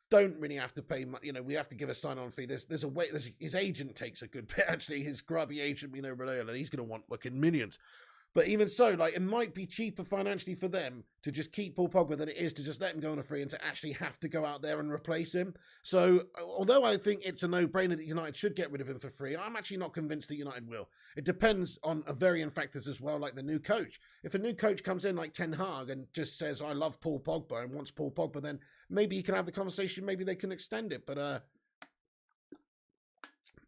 Don't really have to pay much, we have to give a sign-on fee. There's a way. His agent takes a good bit, actually. His grubby agent, Raiola, he's going to want fucking millions. But even so, it might be cheaper financially for them to just keep Paul Pogba than it is to just let him go on a free and to actually have to go out there and replace him. So, although I think it's a no-brainer that United should get rid of him for free, I'm actually not convinced that United will. It depends on a varying factors as well, like the new coach. If a new coach comes in like Ten Hag and just says, I love Paul Pogba and wants Paul Pogba, then maybe you can have the conversation, maybe they can extend it. But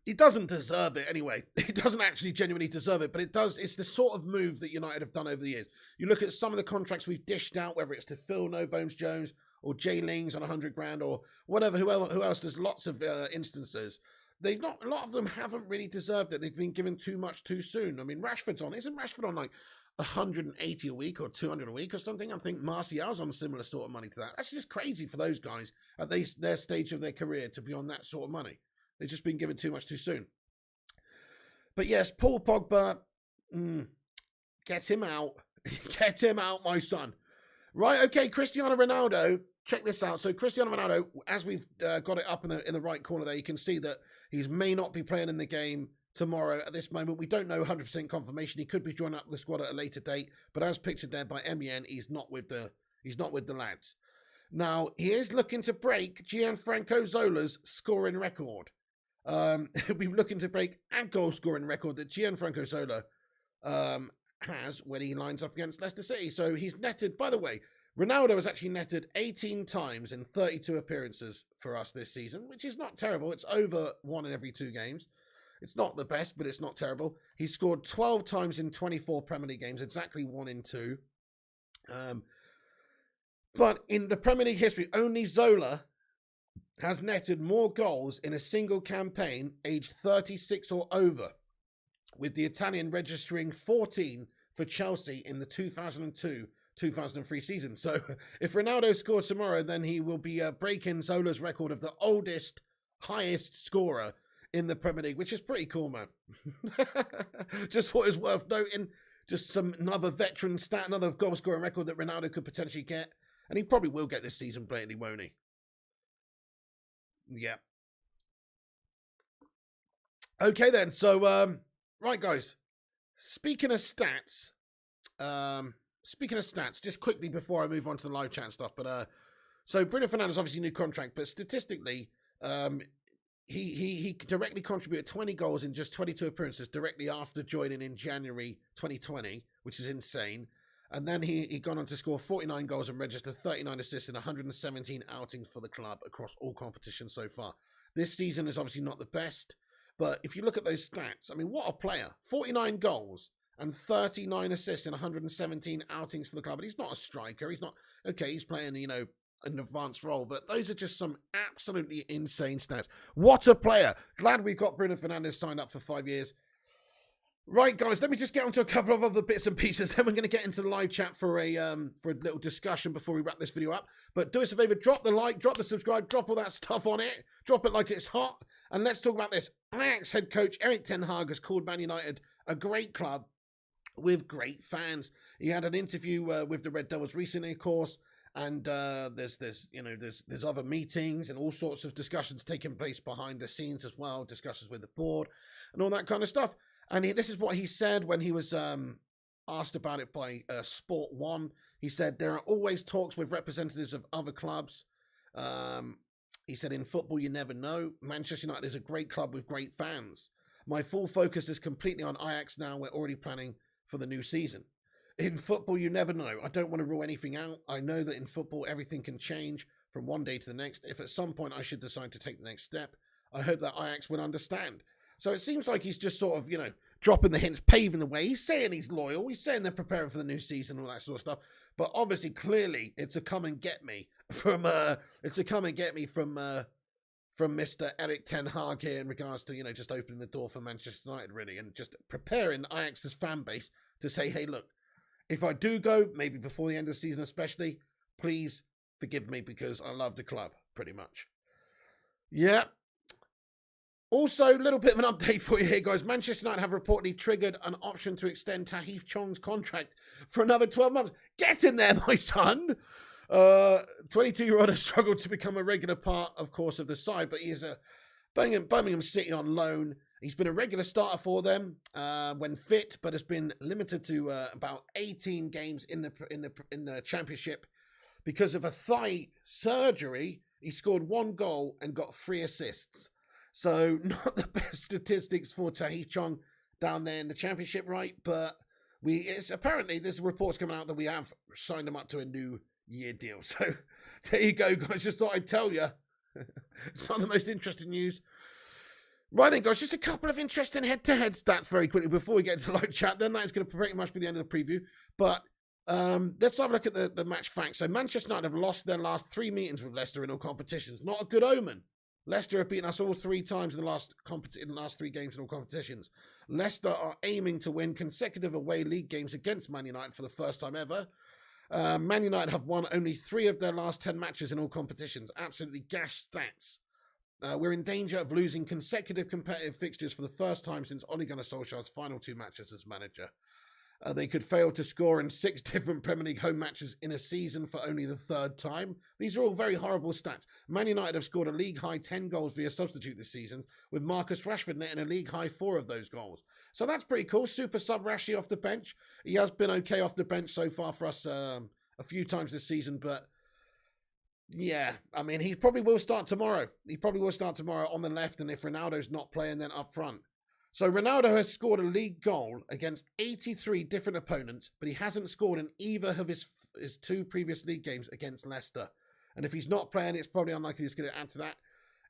he doesn't deserve it anyway. He doesn't actually genuinely deserve it, but it does. It's the sort of move that United have done over the years. You look at some of the contracts we've dished out, whether it's to Phil No Bones Jones or Jay Lings on 100 grand or whatever, who else. There's lots of instances. A lot of them haven't really deserved it. They've been given too much too soon. I mean, isn't Rashford on like 180 a week or 200 a week or something? I think Martial's on similar sort of money to that. That's just crazy for those guys at their stage of their career to be on that sort of money. They've just been given too much too soon. But yes, Paul Pogba, get him out. Get him out, my son. Right, okay, Cristiano Ronaldo, check this out. So Cristiano Ronaldo, as we've got it up in the right corner there, you can see that he may not be playing in the game tomorrow at this moment. We don't know 100% confirmation. He could be joining up the squad at a later date, but as pictured there by MEN, he's not with the lads. Now, he is looking to break Gianfranco Zola's scoring record. He'll be looking to break a goal-scoring record that Gianfranco Zola has when he lines up against Leicester City. So he's netted, by the way, Ronaldo has actually netted 18 times in 32 appearances for us this season, which is not terrible. It's over 1 in every 2 games. It's not the best, but it's not terrible. He scored 12 times in 24 Premier League games, exactly 1 in 2. But in the Premier League history, only Zola has netted more goals in a single campaign aged 36 or over, with the Italian registering 14 for Chelsea in the 2002-2003 season. So if Ronaldo scores tomorrow, then he will be breaking Zola's record of the oldest, highest scorer in the Premier League, which is pretty cool, man. Just thought it was worth noting. Just another veteran stat, another goal scoring record that Ronaldo could potentially get. And he probably will get this season blatantly, won't he? Yeah. Okay then, so right guys, speaking of stats, speaking of stats, just quickly before I move on to the live chat and stuff, but so Bruno Fernandez obviously new contract, but statistically, he directly contributed 20 goals in just 22 appearances directly after joining in January 2020, which is insane. And then he gone on to score 49 goals and register 39 assists in 117 outings for the club across all competitions so far. This season is obviously not the best, but if you look at those stats, I mean, what a player. 49 goals and 39 assists in 117 outings for the club. And he's not a striker. He's not, okay, he's playing, you know, an advanced role, but those are just some absolutely insane stats. What a player. Glad we've got Bruno Fernandez signed up for 5 years. Right, guys, let me just get onto a couple of other bits and pieces. Then we're going to get into the live chat for a little discussion before we wrap this video up. But do us a favor, drop the like, drop the subscribe, drop all that stuff on it. Drop it like it's hot. And let's talk about this. Ajax head coach Erik ten Hag has called Man United a great club with great fans. He had an interview with the Red Devils recently, of course. And there's other meetings and all sorts of discussions taking place behind the scenes as well. Discussions with the board and all that kind of stuff. And this is what he said when he was asked about it by Sport 1. He said, there are always talks with representatives of other clubs. He said, in football, you never know. Manchester United is a great club with great fans. My full focus is completely on Ajax now. We're already planning for the new season. In football, you never know. I don't want to rule anything out. I know that in football, everything can change from one day to the next. If at some point I should decide to take the next step, I hope that Ajax would understand. So it seems like he's just sort of, you know, dropping the hints, paving the way. He's saying he's loyal. He's saying they're preparing for the new season and all that sort of stuff. But obviously, clearly, it's a come and get me from Mr. Erik ten Hag here in regards to, you know, just opening the door for Manchester United, really, and just preparing Ajax's fan base to say, hey, look, if I do go, maybe before the end of the season especially, please forgive me because I love the club, pretty much. Yeah. Also, a little bit of an update for you here, guys. Manchester United have reportedly triggered an option to extend Tahith Chong's contract for another 12 months. Get in there, my son! 22-year-old has struggled to become a regular part, of course, of the side, but he is a Birmingham City on loan. He's been a regular starter for them when fit, but has been limited to about 18 games in the Championship because of a thigh surgery. He scored 1 goal and got 3 assists. So not the best statistics for Tahith Chong down there in the Championship, right? But apparently there's reports coming out that we have signed him up to a new year deal. So there you go, guys. Just thought I'd tell you. It's not the most interesting news. Right then, guys, just a couple of interesting head-to-head stats very quickly before we get into the live chat. Then that is going to pretty much be the end of the preview. But let's have a look at the match facts. So Manchester United have lost their last 3 meetings with Leicester in all competitions. Not a good omen. Leicester have beaten us all 3 times in the last 3 games in all competitions. Leicester are aiming to win consecutive away league games against Man United for the first time ever. Man United have won only 3 of their last 10 matches in all competitions. Absolutely gash stats. We're in danger of losing consecutive competitive fixtures for the first time since Ole Gunnar Solskjaer's final 2 matches as manager. They could fail to score in 6 different Premier League home matches in a season for only the 3rd time. These are all very horrible stats. Man United have scored a league-high 10 goals via substitute this season, with Marcus Rashford netting a league-high 4 of those goals. So that's pretty cool. Super sub Rashi off the bench. He has been okay off the bench so far for us a few times this season, but yeah, I mean, he probably will start tomorrow. He probably will start tomorrow on the left, and if Ronaldo's not playing, then up front. So Ronaldo has scored a league goal against 83 different opponents, but he hasn't scored in either of his 2 previous league games against Leicester. And if he's not playing, it's probably unlikely he's going to add to that.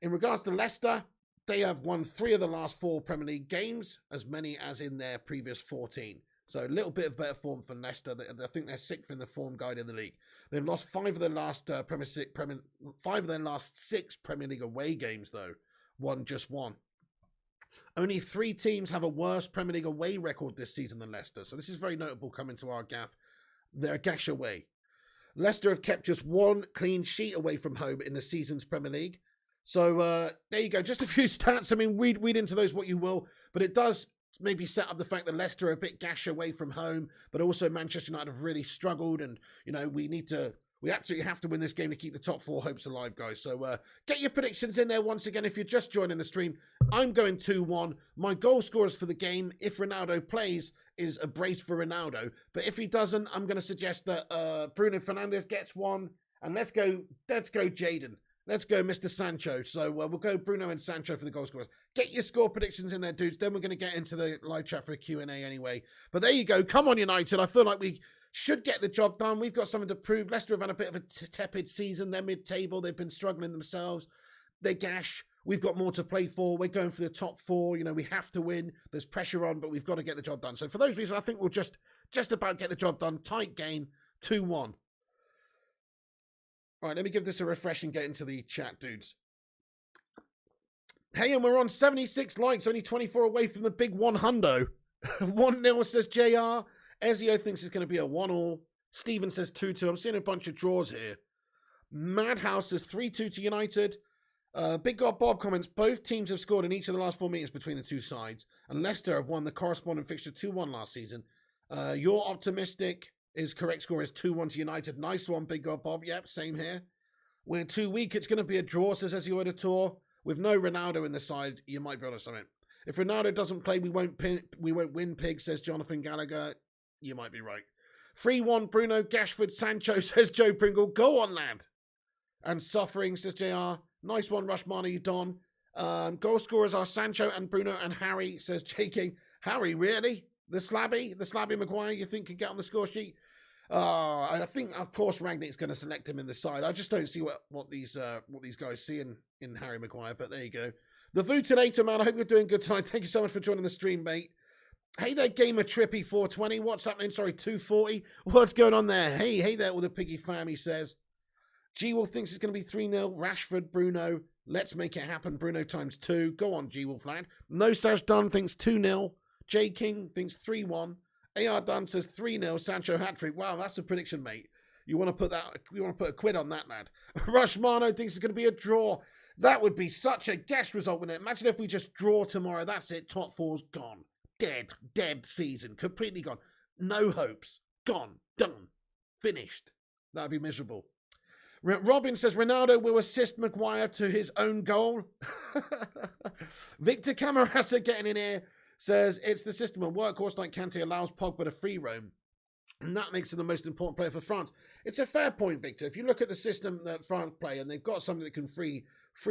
In regards to Leicester, they have won 3 of the last 4 Premier League games, as many as in their previous 14. So a little bit of better form for Leicester. I think they're 6th in the form guide in the league. They've lost 5 of their last 6 Premier League away games, though. Just one. Only 3 teams have a worse Premier League away record this season than Leicester. So this is very notable coming to our gaff. They're a gash away. Leicester have kept just 1 clean sheet away from home in the season's Premier League. So there you go. Just a few stats. I mean, read into those what you will. But it does maybe set up the fact that Leicester are a bit gash away from home. But also Manchester United have really struggled. And, you know, we absolutely have to win this game to keep the top 4 hopes alive, guys. So get your predictions in there once again. If you're just joining the stream, I'm going 2-1. My goal scorers for the game, if Ronaldo plays, is a brace for Ronaldo. But if he doesn't, I'm going to suggest that Bruno Fernandez gets one. And let's go Jadon. Let's go Mr. Sancho. So we'll go Bruno and Sancho for the goal scorers. Get your score predictions in there, dudes. Then we're going to get into the live chat for a Q&A anyway. But there you go. Come on, United. I feel like we should get the job done. We've got something to prove. Leicester have had a bit of a tepid season. They're mid-table. They've been struggling themselves. They gash. We've got more to play for. We're going for the top 4. You know, we have to win. There's pressure on, but we've got to get the job done. So for those reasons, I think we'll just about get the job done. Tight game, 2-1. All right, let me give this a refresh and get into the chat, dudes. Hey, and we're on 76 likes, only 24 away from the big 100. 1-0 says JR. Ezio thinks it's going to be a 1-1. Steven says 2-2. I'm seeing a bunch of draws here. Madhouse says 3-2 to United. Big God Bob comments, both teams have scored in each of the last 4 meetings between the two sides, and Leicester have won the corresponding fixture 2-1 last season. You're optimistic. His correct score is 2-1 to United. Nice one, Big God Bob. Yep, same here. We're too weak. It's going to be a draw, says Ezio Editor. With no Ronaldo in the side, you might be able to something. If Ronaldo doesn't play, we won't win, Pig, says Jonathan Gallagher. You might be right. 3-1, Bruno, Rashford, Sancho, says Joe Pringle. Go on, lad. And Suffering, says JR. Nice one, Rushmana, you don. Goal scorers are Sancho and Bruno and Harry, says J King. Harry, really? The Slabby Maguire, you think could get on the score sheet? I think, of course, Rangnick's going to select him in the side. I just don't see what these guys see in Harry Maguire, but there you go. The Vutinator, man, I hope you're doing good tonight. Thank you so much for joining the stream, mate. Hey there, Gamer Trippy 420. What's happening? Sorry, 240. What's going on there? Hey there, all the Piggy fam, he says. G-Wolf thinks it's going to be 3-0. Rashford, Bruno. Let's make it happen. Bruno times 2. Go on, G-Wolf lad. No Sash Dunn thinks 2-0. J King thinks 3-1. AR Dunn says 3-0. Sancho hat-trick. Wow, that's a prediction, mate. You want to put a quid on that, lad. Rushmano thinks it's going to be a draw. That would be such a gas result, wouldn't it? Imagine if we just draw tomorrow. That's it. Top 4's gone. Dead season. Completely gone. No hopes. Gone. Done. Finished. That'd be miserable. Robin says Ronaldo will assist Maguire to his own goal. Victor Camarasa getting in here says it's the system. A workhorse like Kante allows Pogba to free roam, and that makes him the most important player for France. It's a fair point, Victor. If you look at the system that France play, and they've got something that can free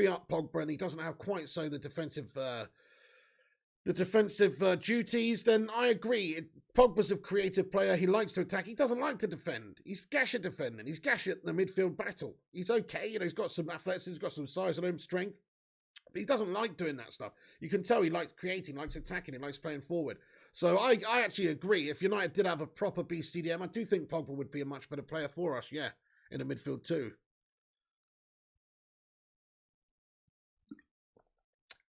up Pogba, and he doesn't have quite so the defensive duties, then I agree. Pogba's a creative player. He likes to attack. He doesn't like to defend. He's gash at defending. He's gash at the midfield battle. He's okay. You know, he's got some athleticism. He's got some size and home strength. But he doesn't like doing that stuff. You can tell he likes creating, likes attacking, he likes playing forward. So I actually agree. If United did have a proper BCDM, I do think Pogba would be a much better player for us, yeah, in the midfield too.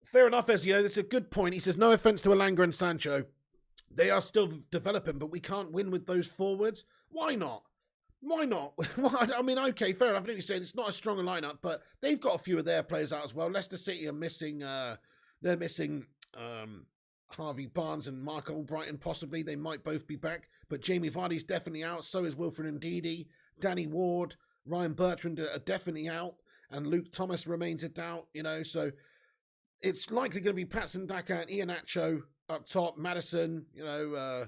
Fair enough, Ezio. That's a good point. He says, no offence to Elanga and Sancho. They are still developing, but we can't win with those forwards. Why not? Why not? I mean, okay, fair enough. I know you're saying it's not a strong lineup, but they've got a few of their players out as well. Leicester City are missing, they're missing Harvey Barnes and Mark Albrighton, possibly. They might both be back, but Jamie Vardy's definitely out. So is Wilfred Ndidi. Danny Ward, Ryan Bertrand are definitely out, and Luke Thomas remains a doubt, you know, so it's likely going to be Patson Daka and Iheanacho up top. Madison, you know,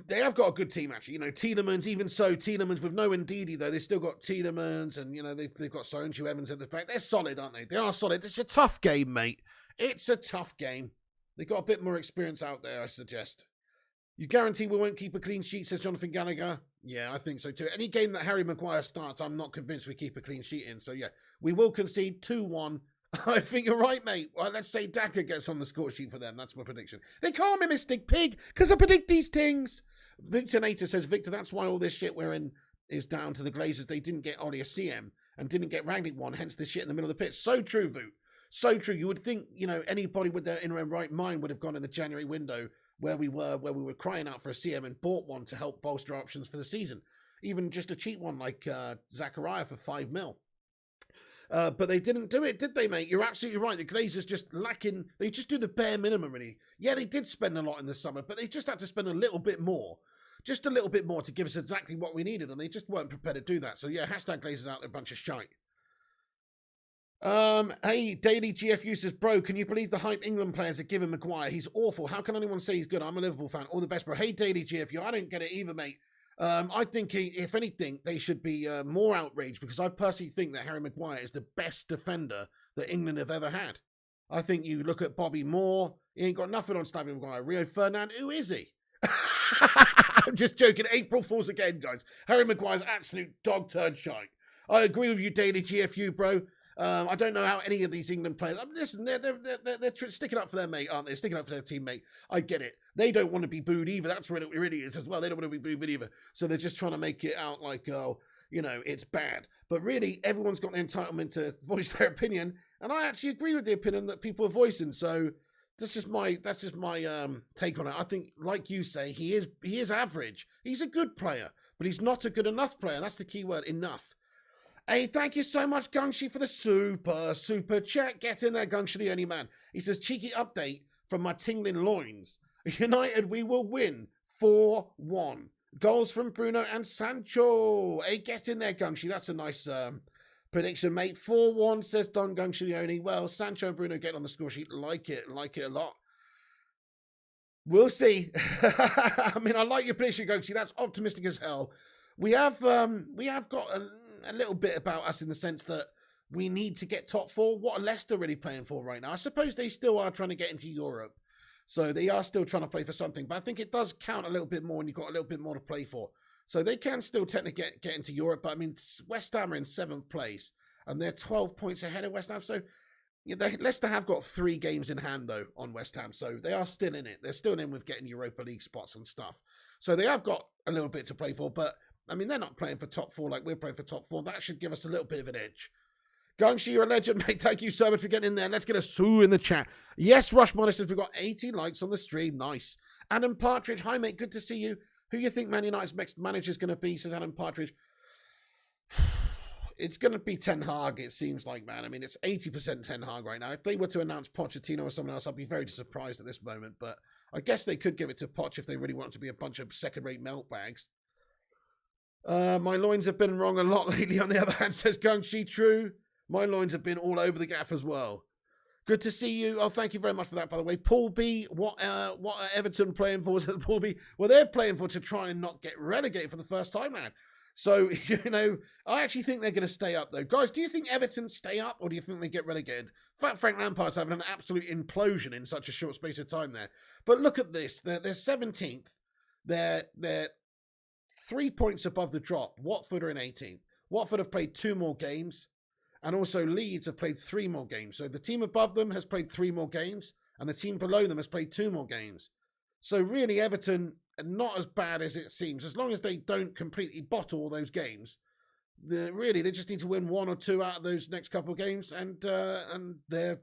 they have got a good team, actually. You know, Tielemans, even so, Tielemans with no Ndidi, though, they've still got Tielemans and, you know, they've got Solanke Evans at the back. They're solid, aren't they? They are solid. It's a tough game, mate. It's a tough game. They've got a bit more experience out there, I suggest. You guarantee we won't keep a clean sheet, says Jonathan Gallagher? Yeah, I think so too. Any game that Harry Maguire starts, I'm not convinced we keep a clean sheet in. So yeah, we will concede 2-1. I think you're right, mate. Well, let's say Daka gets on the score sheet for them. That's my prediction. They call me Mystic Pig because I predict these things. Victor Nater says, Victor, that's why all this shit we're in is down to the Glazers. They didn't get Oli a CM and didn't get Rangnick one, hence the shit in the middle of the pitch. So true, Voot. So true. You would think, you know, anybody with their in their right mind would have gone in the January window where we were crying out for a CM and bought one to help bolster options for the season. Even just a cheap one like Zachariah for 5 mil. But they didn't do it, did they, mate? You're absolutely right. The Glazers just lacking. They just do the bare minimum, really. Yeah, they did spend a lot in the summer, but they just had to spend a little bit more. Just a little bit more to give us exactly what we needed, and they just weren't prepared to do that. So, yeah, hashtag Glazers out there, a bunch of shite. Hey, Daily GFU says, bro, can you believe the hype England players are giving Maguire? He's awful. How can anyone say he's good? I'm a Liverpool fan. All the best, bro. Hey, Daily GFU, I don't get it either, mate. I think, if anything, they should be more outraged because I personally think that Harry Maguire is the best defender that England have ever had. I think you look at Bobby Moore, he ain't got nothing on Stabby Maguire. Rio Ferdinand, who is he? I'm just joking. April Fools again, guys. Harry Maguire's absolute dog turd shite. I agree with you, Daily GFU, bro. I don't know how any of these England players. I mean, listen, they're sticking up for their mate, aren't they? Sticking up for their teammate. I get it. They don't want to be booed either. That's what it really is as well. They don't want to be booed either. So they're just trying to make it out like, oh, you know, it's bad. But really, everyone's got the entitlement to voice their opinion, and I actually agree with the opinion that people are voicing. So that's just my take on it. I think, like you say, he is average. He's a good player, but he's not a good enough player. That's the key word, enough. Hey, thank you so much, Gungshi, for the super chat. Get in there, Gungshi, the only man. He says, cheeky update from my tingling loins. United, we will win 4-1. Goals from Bruno and Sancho. Hey, get in there, Gungshi. That's a nice prediction, mate. 4-1, says Don Gungshi. Well, Sancho and Bruno get on the score sheet. Like it a lot. We'll see. I mean, I like your prediction, Gungshi. That's optimistic as hell. We have got a little bit about us in the sense that we need to get top four. What are Leicester really playing for right now? I suppose they still are trying to get into Europe. So they are still trying to play for something. But I think it does count a little bit more and you've got a little bit more to play for. So they can still technically get into Europe. But I mean, West Ham are in 7th place and they're 12 points ahead of West Ham. So Leicester have got 3 games in hand, though, on West Ham. So they are still in it. They're still in with getting Europa League spots and stuff. So they have got a little bit to play for. But I mean, they're not playing for top 4 like we're playing for top 4. That should give us a little bit of an edge. Gungshi, you're a legend, mate. Thank you so much for getting in there. Let's get a sue in the chat. Yes, Rush Modest says we've got 80 likes on the stream. Nice. Adam Partridge, hi, mate. Good to see you. Who you think Man United's next manager is going to be, says Adam Partridge. It's going to be Ten Hag, it seems like, man. I mean, it's 80% Ten Hag right now. If they were to announce Pochettino or someone else, I'd be very surprised at this moment. But I guess they could give it to Poch if they really want it to be a bunch of second-rate melt bags. My loins have been wrong a lot lately, on the other hand, says Gungshi. True. My loins have been all over the gaff as well. Good to see you. Oh, thank you very much for that, by the way. Paul B, what are Everton playing for? Paul B, well, they're playing for to try and not get relegated for the first time, man. So, you know, I actually think they're going to stay up, though. Guys, do you think Everton stay up or do you think they get relegated? Frank Lampard's having an absolute implosion in such a short space of time there. But look at this. They're 17th. They're 3 points above the drop. Watford are in 18th. Watford have played 2 more games. And also Leeds have played 3 more games. So the team above them has played 3 more games. And the team below them has played 2 more games. So really Everton are not as bad as it seems. As long as they don't completely bottle all those games. Really, they just need to win 1 or 2 out of those next couple of games. And they're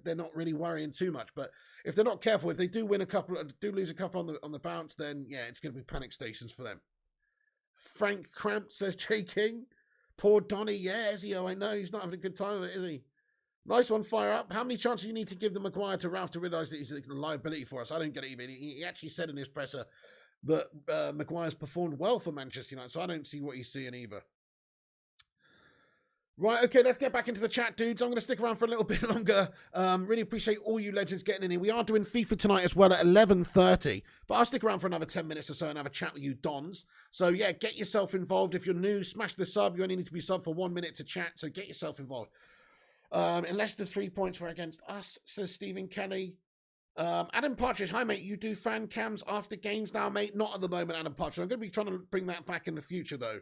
not really worrying too much. But if they're not careful, if they do win a couple, do lose a couple on the bounce, then yeah, it's going to be panic stations for them. Frank Cramp, says J King. Poor Donny, yeah, Ezio, I know. He's not having a good time of it, is he? Nice one, fire up. How many chances do you need to give the Maguire to Ralph to realise that he's a liability for us? I don't get it even. He actually said in his presser that Maguire's performed well for Manchester United, so I don't see what he's seeing either. Right, okay, let's get back into the chat, dudes. I'm going to stick around for a little bit longer. Really appreciate all you legends getting in here. We are doing FIFA tonight as well at 11:30, but I'll stick around for another 10 minutes or so and have a chat with you dons. So yeah, get yourself involved. If you're new, smash the sub. You only need to be sub for 1 minute to chat, so get yourself involved. Unless the 3 points were against us, says Stephen Kelly. Adam Partridge, hi mate, you do fan cams after games now, mate? Not at the moment, Adam Partridge. I'm going to be trying to bring that back in the future, though.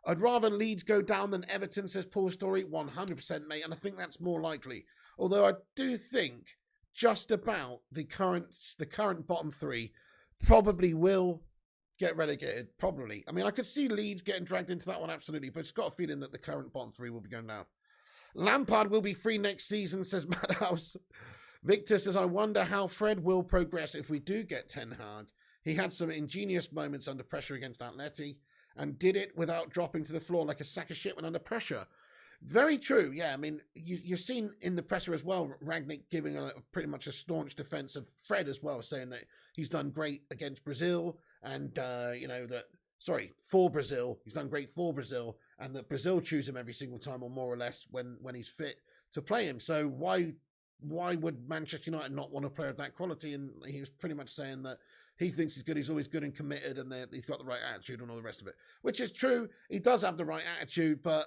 I'd rather Leeds go down than Everton, says Paul Story. 100%, mate, and I think that's more likely. Although I do think just about the current bottom 3 probably will get relegated. Probably. I mean, I could see Leeds getting dragged into that one, absolutely, but it's got a feeling that the current bottom 3 will be going down. Lampard will be free next season, says Madhouse. Victor says, I wonder how Fred will progress if we do get Ten Hag. He had some ingenious moments under pressure against Atleti and did it without dropping to the floor like a sack of shit when under pressure. Very true, yeah. I mean, you've seen in the presser as well, Rangnick giving pretty much a staunch defense of Fred as well, saying that he's done great against Brazil and, for Brazil. He's done great for Brazil and that Brazil choose him every single time or more or less when he's fit to play him. So why would Manchester United not want a player of that quality? And he was pretty much saying that he thinks he's good, he's always good and committed, and he's got the right attitude and all the rest of it. Which is true. He does have the right attitude, but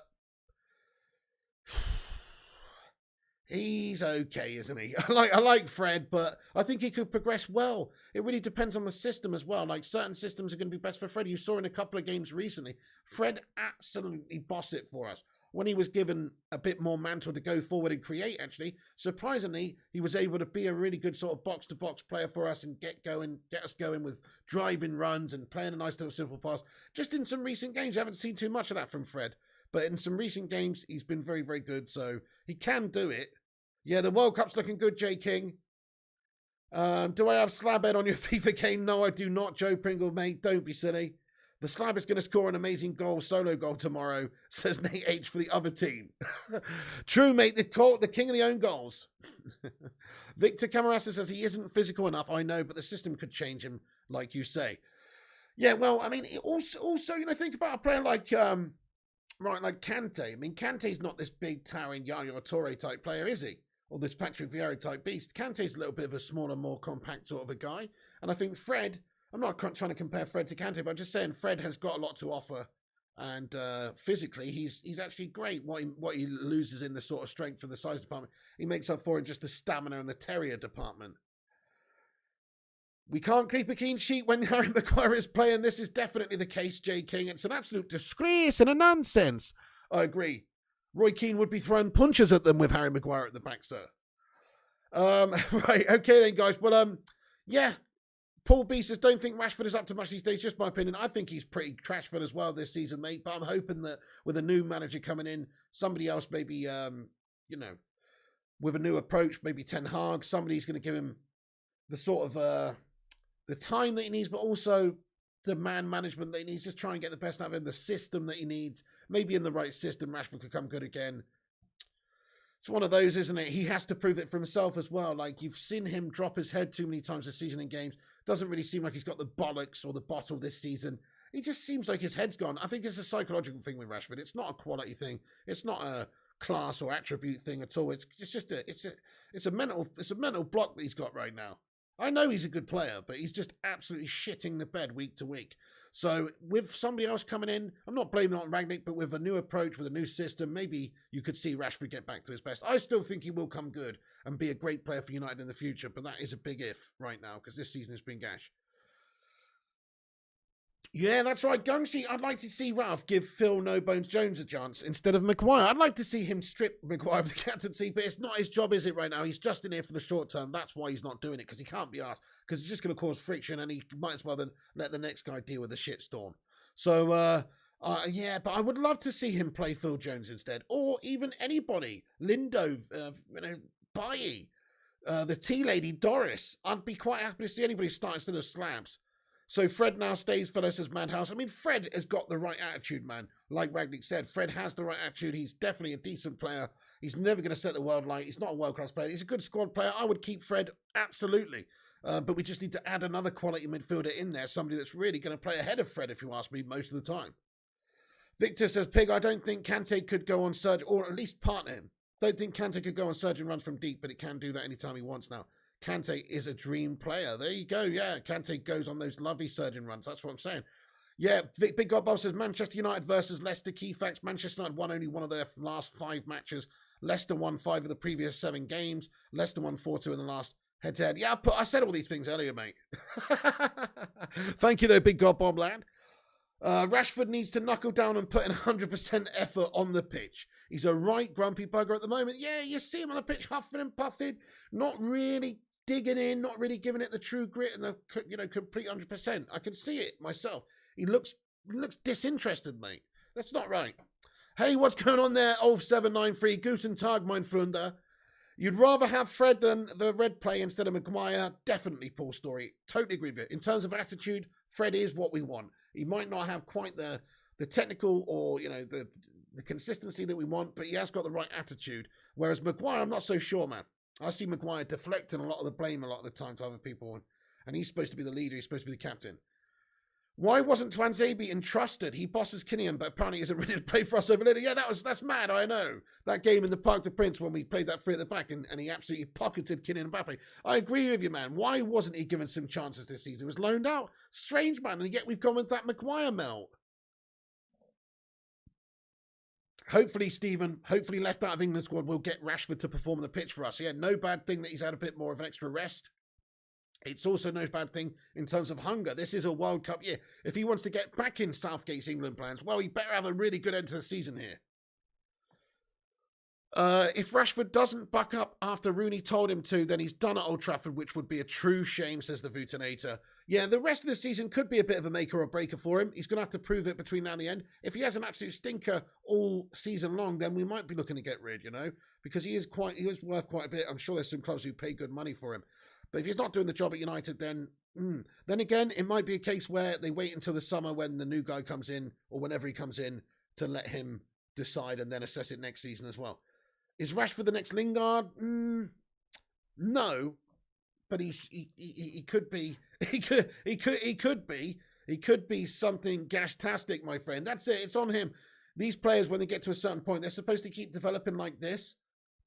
he's okay, isn't he? I like Fred, but I think he could progress well. It really depends on the system as well. Like, certain systems are going to be best for Fred. You saw in a couple of games recently, Fred absolutely bossed it for us. When he was given a bit more mantle to go forward and create, actually, surprisingly, he was able to be a really good sort of box-to-box player for us and get us going with driving runs and playing a nice little simple pass. Just in some recent games, I haven't seen too much of that from Fred. But in some recent games, he's been very, very good. So he can do it. Yeah, the World Cup's looking good, J. King. Do I have Slabhead on your FIFA game? No, I do not, Joe Pringle, mate. Don't be silly. The Slab is going to score an amazing solo goal tomorrow, says Nate H for the other team. True, mate. The king of the own goals. Victor Camarasa says he isn't physical enough. I know, but the system could change him, like you say. Yeah, well, I mean, also, think about a player like like Kante. I mean, Kante's not this big, towering Yaya Toure type player, is he? Or this Patrick Vieira type beast. Kante's a little bit of a smaller, more compact sort of a guy. And I think Fred, I'm not trying to compare Fred to Kante, but I'm just saying Fred has got a lot to offer. And physically, he's actually great. What he loses in the sort of strength for the size department, he makes up for in just the stamina and the terrier department. We can't keep a clean sheet when Harry Maguire is playing. This is definitely the case, J. King. It's an absolute disgrace and a nonsense. I agree. Roy Keane would be throwing punches at them with Harry Maguire at the back, sir. Right, okay then, guys. Well, yeah. Paul B says, don't think Rashford is up to much these days. Just my opinion. I think he's pretty trashful as well this season, mate. But I'm hoping that with a new manager coming in, somebody else maybe, with a new approach, maybe Ten Hag, somebody's going to give him the sort of the time that he needs, but also the man management that he needs. Just try and get the best out of him, the system that he needs. Maybe in the right system, Rashford could come good again. It's one of those, isn't it? He has to prove it for himself as well. Like, you've seen him drop his head too many times this season in games. Doesn't really seem like he's got the bollocks or the bottle this season. He just seems like his head's gone. I think it's a psychological thing with Rashford. It's not a quality thing. It's not a class or attribute thing at all. It's just a mental block that he's got right now. I know he's a good player, but he's just absolutely shitting the bed week to week. So with somebody else coming in, I'm not blaming it on Rangnick, but with a new approach, with a new system, maybe you could see Rashford get back to his best. I still think he will come good and be a great player for United in the future, but that is a big if right now because this season has been gash. Yeah, that's right, Gungshi. I'd like to see Ralph give Phil No Bones Jones a chance instead of Maguire. I'd like to see him strip Maguire of the captaincy, but it's not his job, is it, right now? He's just in here for the short term. That's why he's not doing it, because he can't be asked, because it's just going to cause friction, and he might as well then let the next guy deal with the shitstorm. So, yeah, but I would love to see him play Phil Jones instead, or even anybody. Lindo, Bailly, the tea lady, Doris. I'd be quite happy to see anybody start instead of Slabs. So Fred now stays, fellow, says Madhouse. I mean, Fred has got the right attitude, man. Like Rangnick said, Fred has the right attitude. He's definitely a decent player. He's never going to set the world light. He's not a world-class player. He's a good squad player. I would keep Fred, absolutely. But we just need to add another quality midfielder in there, somebody that's really going to play ahead of Fred, if you ask me, most of the time. Victor says, Pig, I don't think Kante could go on surge, or at least partner him. Don't think Kante could go on surge and runs from deep, but it can do that anytime he wants now. Kante is a dream player. There you go. Yeah, Kante goes on those lovely surging runs. That's what I'm saying. Yeah, Big God Bob says Manchester United versus Leicester. Key facts: Manchester United won only one of their last 5 matches. Leicester won 5 of the previous 7 games. Leicester won 4-2 in the last head-to-head. Yeah, I said all these things earlier, mate. Thank you, though, Big God Bob lad. Rashford needs to knuckle down and put in 100% effort on the pitch. He's a right grumpy bugger at the moment. Yeah, you see him on the pitch huffing and puffing, not really digging in, not really giving it the true grit and the complete 100%. I can see it myself. He looks disinterested, mate. That's not right. Hey, what's going on there? Ulf 793 Guten Tag, mein Freunde. You'd rather have Fred than the red play instead of Maguire? Definitely, Paul Story. Totally agree with you. In terms of attitude, Fred is what we want. He might not have quite the technical or the consistency that we want, but he has got the right attitude. Whereas Maguire, I'm not so sure, man. I see Maguire deflecting a lot of the blame a lot of the time to other people, and he's supposed to be the leader. He's supposed to be the captain. Why wasn't Twanzebe entrusted? He bosses Kinnian, but apparently isn't ready to play for us over later. Yeah, that's mad, I know. That game in the Parc des Princes when we played that three at the back and he absolutely pocketed Kinnian and Mbappe. I agree with you, man. Why wasn't he given some chances this season? He was loaned out. Strange, man. And yet we've gone with that Maguire melt. Hopefully, Stephen, hopefully left out of England squad will get Rashford to perform on the pitch for us. Yeah, no bad thing that he's had a bit more of an extra rest. It's also no bad thing in terms of hunger. This is a World Cup year. If he wants to get back in Southgate's England plans, well, he better have a really good end to the season here. If Rashford doesn't buck up after Rooney told him to, then he's done at Old Trafford, which would be a true shame, says the Vutinator. Yeah, the rest of the season could be a bit of a maker or breaker for him. He's going to have to prove it between now and the end. If he has an absolute stinker all season long, then we might be looking to get rid, you know, because he is worth quite a bit. I'm sure there's some clubs who pay good money for him. But if he's not doing the job at United, then again, it might be a case where they wait until the summer when the new guy comes in or whenever he comes in to let him decide and then assess it next season as well. Is Rashford the next Lingard? No, but he could be. He could be something gastastic, my friend. That's it. It's on him. These players, when they get to a certain point, they're supposed to keep developing like this.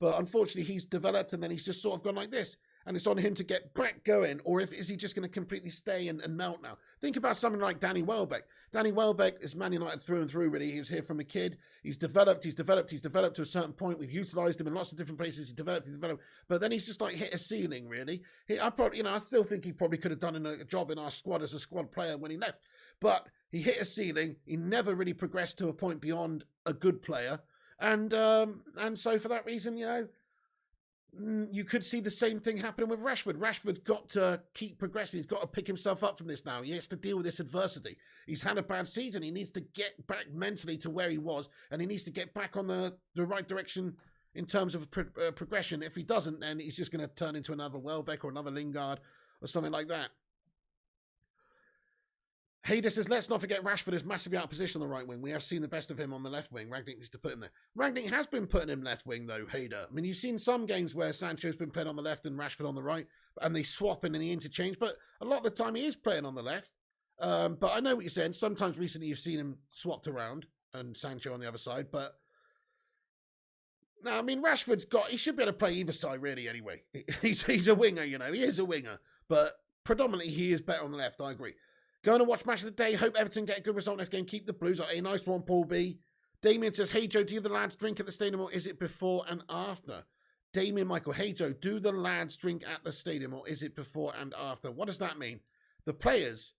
But unfortunately, he's developed and then he's just sort of gone like this. And it's on him to get back going, or is he just going to completely stay and melt now? Think about something like Danny Welbeck. Danny Welbeck is Man United through and through, really. He was here from a kid. He's developed to a certain point. We've utilised him in lots of different places. He's developed. But then he's just like hit a ceiling, really. I still think he probably could have done a job in our squad as a squad player when he left. But he hit a ceiling. He never really progressed to a point beyond a good player. And so for that reason, you could see the same thing happening with Rashford. Rashford's got to keep progressing. He's got to pick himself up from this now. He has to deal with this adversity. He's had a bad season. He needs to get back mentally to where he was, and he needs to get back on the right direction in terms of progression. If he doesn't, then he's just going to turn into another Welbeck or another Lingard or something like that. Hayder says, let's not forget Rashford is massively out of position on the right wing. We have seen the best of him on the left wing. Rangnick needs to put him there. Rangnick has been putting him left wing, though, Hayder. I mean, you've seen some games where Sancho's been playing on the left and Rashford on the right, and they swap in the interchange, but a lot of the time he is playing on the left. But I know what you're saying. Sometimes recently you've seen him swapped around and Sancho on the other side, but no, I mean, he should be able to play either side, really, anyway. He's a winger, he is a winger, but predominantly he is better on the left, I agree. Going to watch match of the day. Hope Everton get a good result next game. Keep the Blues. A nice one, Paul B. Damien says, hey, Joe, do the lads drink at the stadium or is it before and after? Damien Michael, hey, Joe, do the lads drink at the stadium or is it before and after? What does that mean? The players?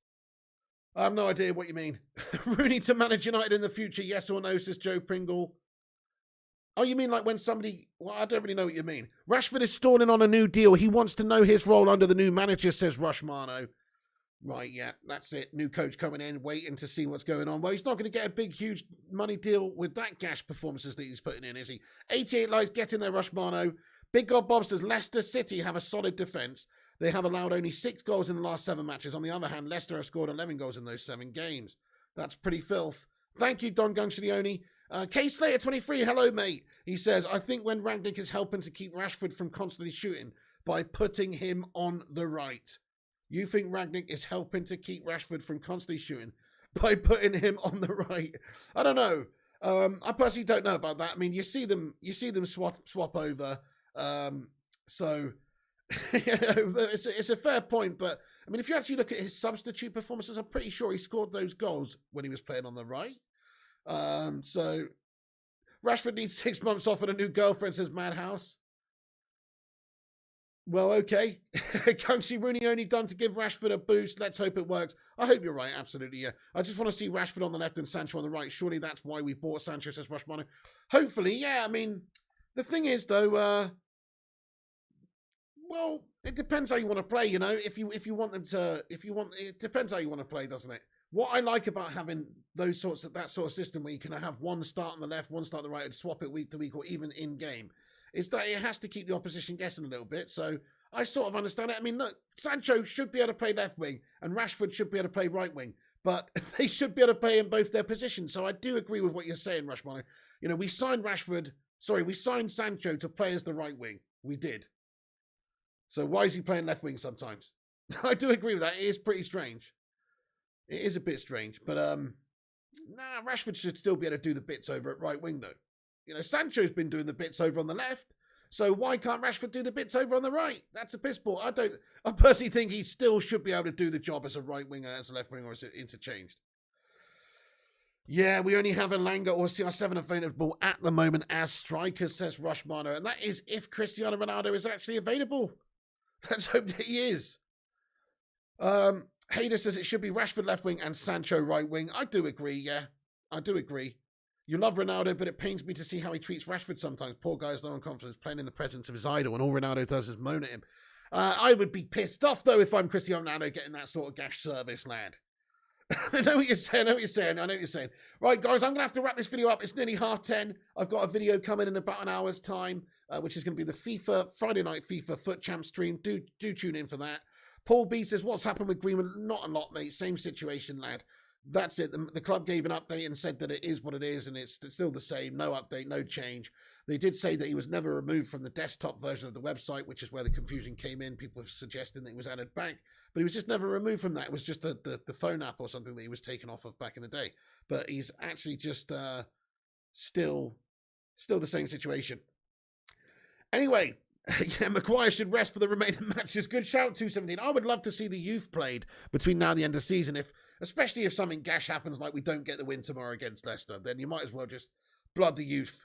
I have no idea what you mean. Rooney to manage United in the future, yes or no, says Joe Pringle. Oh, you mean like when somebody... Well, I don't really know what you mean. Rashford is stalling on a new deal. He wants to know his role under the new manager, says Rushmano. Right, yeah, that's it. New coach coming in, waiting to see what's going on. Well, he's not going to get a big, huge money deal with that gash performances that he's putting in, is he? 88 lives, get in there, Rushmano. Big God Bob says, Leicester City have a solid defence. They have allowed only 6 goals in the last 7 matches. On the other hand, Leicester have scored 11 goals in those 7 games. That's pretty filth. Thank you, Don Gunshilioni. K Slater 23, hello, mate. He says, I think when Rangnick is helping to keep Rashford from constantly shooting by putting him on the right. You think Rangnick is helping to keep Rashford from constantly shooting by putting him on the right? I don't know. I personally don't know about that. I mean, you see them swap over. So it's a fair point. But I mean, if you actually look at his substitute performances, I'm pretty sure he scored those goals when he was playing on the right. So Rashford needs 6 months off and a new girlfriend, says Madhouse. Well, okay. Kungsi Rooney only done to give Rashford a boost. Let's hope it works. I hope you're right. Absolutely, yeah. I just want to see Rashford on the left and Sancho on the right. Surely that's why we bought Sancho, says Rushmano. Hopefully, yeah. I mean, the thing is, though, well, it depends how you want to play, If you want them to, it depends how you want to play, doesn't it? What I like about having that sort of system where you can have one start on the left, one start on the right, and swap it week to week or even in game, is that it has to keep the opposition guessing a little bit. So I sort of understand it. I mean, look, Sancho should be able to play left wing and Rashford should be able to play right wing, but they should be able to play in both their positions. So I do agree with what you're saying, Rushmano. We signed Sancho to play as the right wing. We did. So why is he playing left wing sometimes? I do agree with that. It is pretty strange. It is a bit strange, but Rashford should still be able to do the bits over at right wing, though. You know, Sancho's been doing the bits over on the left, so why can't Rashford do the bits over on the right? That's a piss ball. I personally think he still should be able to do the job as a right winger, as a left winger, or is it interchanged? Yeah, we only have a Lingard or CR7 available at the moment as strikers, says Rushmano, and that is if Cristiano Ronaldo is actually available. Let's hope that he is. Hader says it should be Rashford left wing and Sancho right wing. I do agree, yeah. I do agree. You love Ronaldo, but it pains me to see how he treats Rashford sometimes. Poor guy has no confidence playing in the presence of his idol, and all Ronaldo does is moan at him. I would be pissed off, though, if I'm Cristiano Ronaldo getting that sort of gash service, lad. I know what you're saying. Right, guys, I'm going to have to wrap this video up. It's nearly 10:30. I've got a video coming in about an hour's time, which is going to be the FIFA Friday night FIFA Foot Champ stream. Do tune in for that. Paul B says, what's happened with Greenwood? Not a lot, mate. Same situation, lad. That's it. The club gave an update and said that it is what it is, and it's still the same. No update, no change. They did say that he was never removed from the desktop version of the website, which is where the confusion came in. People have suggested that he was added back, but he was just never removed from that. It was just the phone app or something that he was taken off of back in the day. But he's actually just still the same situation. Anyway, yeah, Maguire should rest for the remaining matches. Good shout, 217. I would love to see the youth played between now and the end of the season, especially if something gash happens like we don't get the win tomorrow against Leicester. Then you might as well just blood the youth.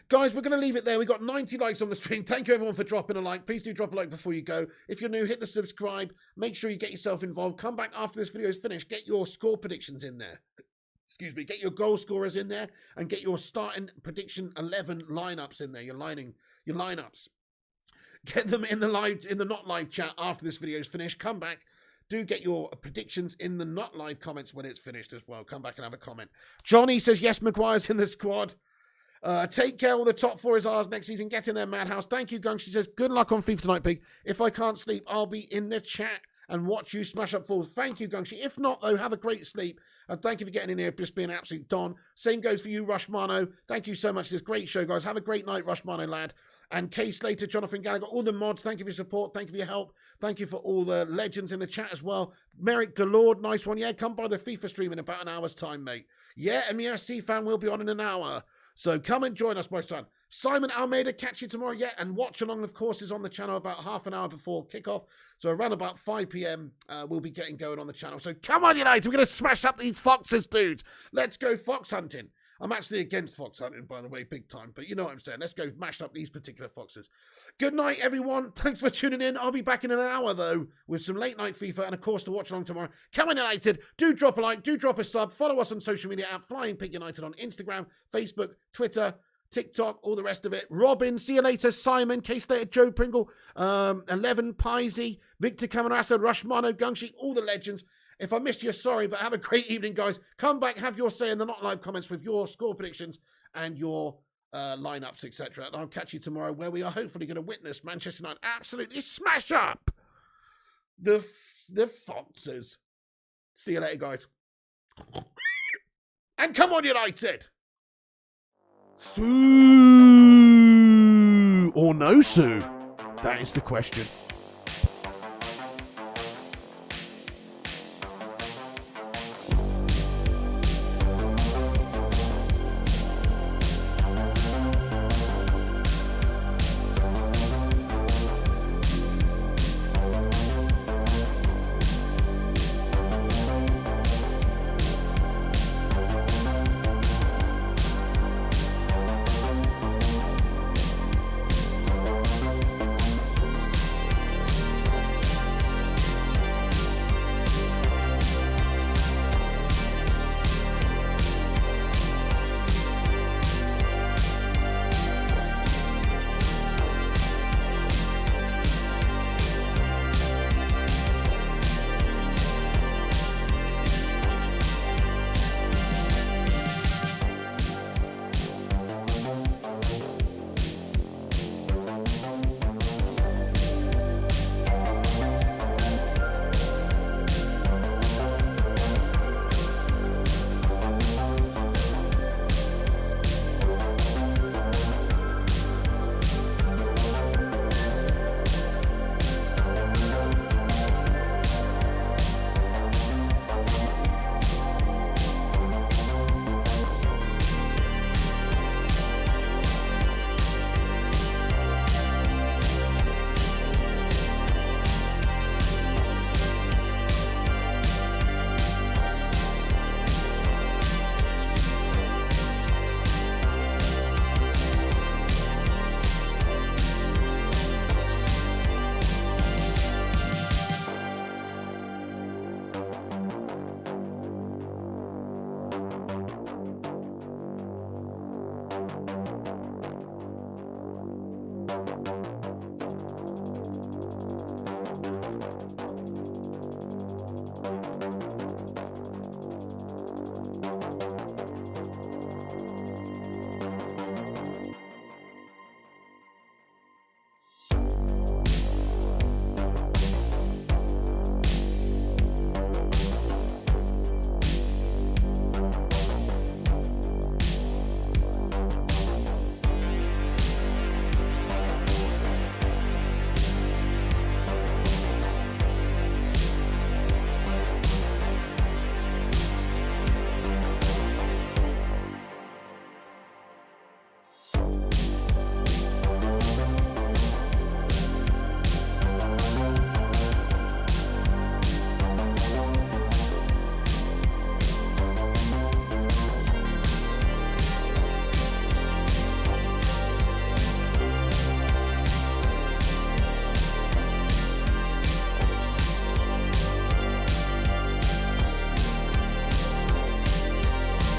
Guys, we're going to leave it there. We got 90 likes on the stream. Thank you, everyone, for dropping a like. Please do drop a like before you go. If you're new, hit the subscribe. Make sure you get yourself involved. Come back after this video is finished. Get your score predictions in there. Excuse me. Get your goal scorers in there and get your starting prediction 11 lineups in there. Your lineups. Get them in the not live chat after this video is finished. Come back. Do get your predictions in the not live comments when it's finished as well. Come back and have a comment. Johnny says, yes, Maguire's in the squad. Take care. All the top 4 is ours next season. Get in there, Madhouse. Thank you, Gung. She says, good luck on FIFA tonight, Pig. If I can't sleep, I'll be in the chat and watch you smash up falls. Thank you, Gungshi. If not, though, have a great sleep. And thank you for getting in here, just being an absolute don. Same goes for you, Rushmano. Thank you so much. This great show, guys. Have a great night, Rushmano, lad. And Kay Slater, Jonathan Gallagher, all the mods, thank you for your support. Thank you for your help. Thank you for all the legends in the chat as well. Merrick Galord, nice one. Yeah, come by the FIFA stream in about an hour's time, mate. Yeah, MERC fan will be on in an hour. So come and join us, my son. Simon Almeida, catch you tomorrow. Yeah, and watch along, of course, is on the channel about half an hour before kickoff. So around about 5 p.m, we'll be getting going on the channel. So come on, United. We're going to smash up these foxes, dudes. Let's go fox hunting. I'm actually against fox hunting, by the way, big time. But you know what I'm saying. Let's go mash up these particular foxes. Good night, everyone. Thanks for tuning in. I'll be back in an hour, though, with some late night FIFA and, of course, to watch along tomorrow. Come on, United. Do drop a like. Do drop a sub. Follow us on social media at Flying Pig United on Instagram, Facebook, Twitter, TikTok, all the rest of it. Robin, see you later. Simon, K-Slater, Joe Pringle, 11, Pisey, Victor Camarasa, Rushmano, Gungshi, all the legends. If I missed you, sorry, but have a great evening, guys. Come back, have your say in the not live comments with your score predictions and your lineups, etc. And I'll catch you tomorrow, where we are hopefully going to witness Manchester United absolutely smash up the Foxes. See you later, guys. And come on, United! Sue or no Sue? That is the question.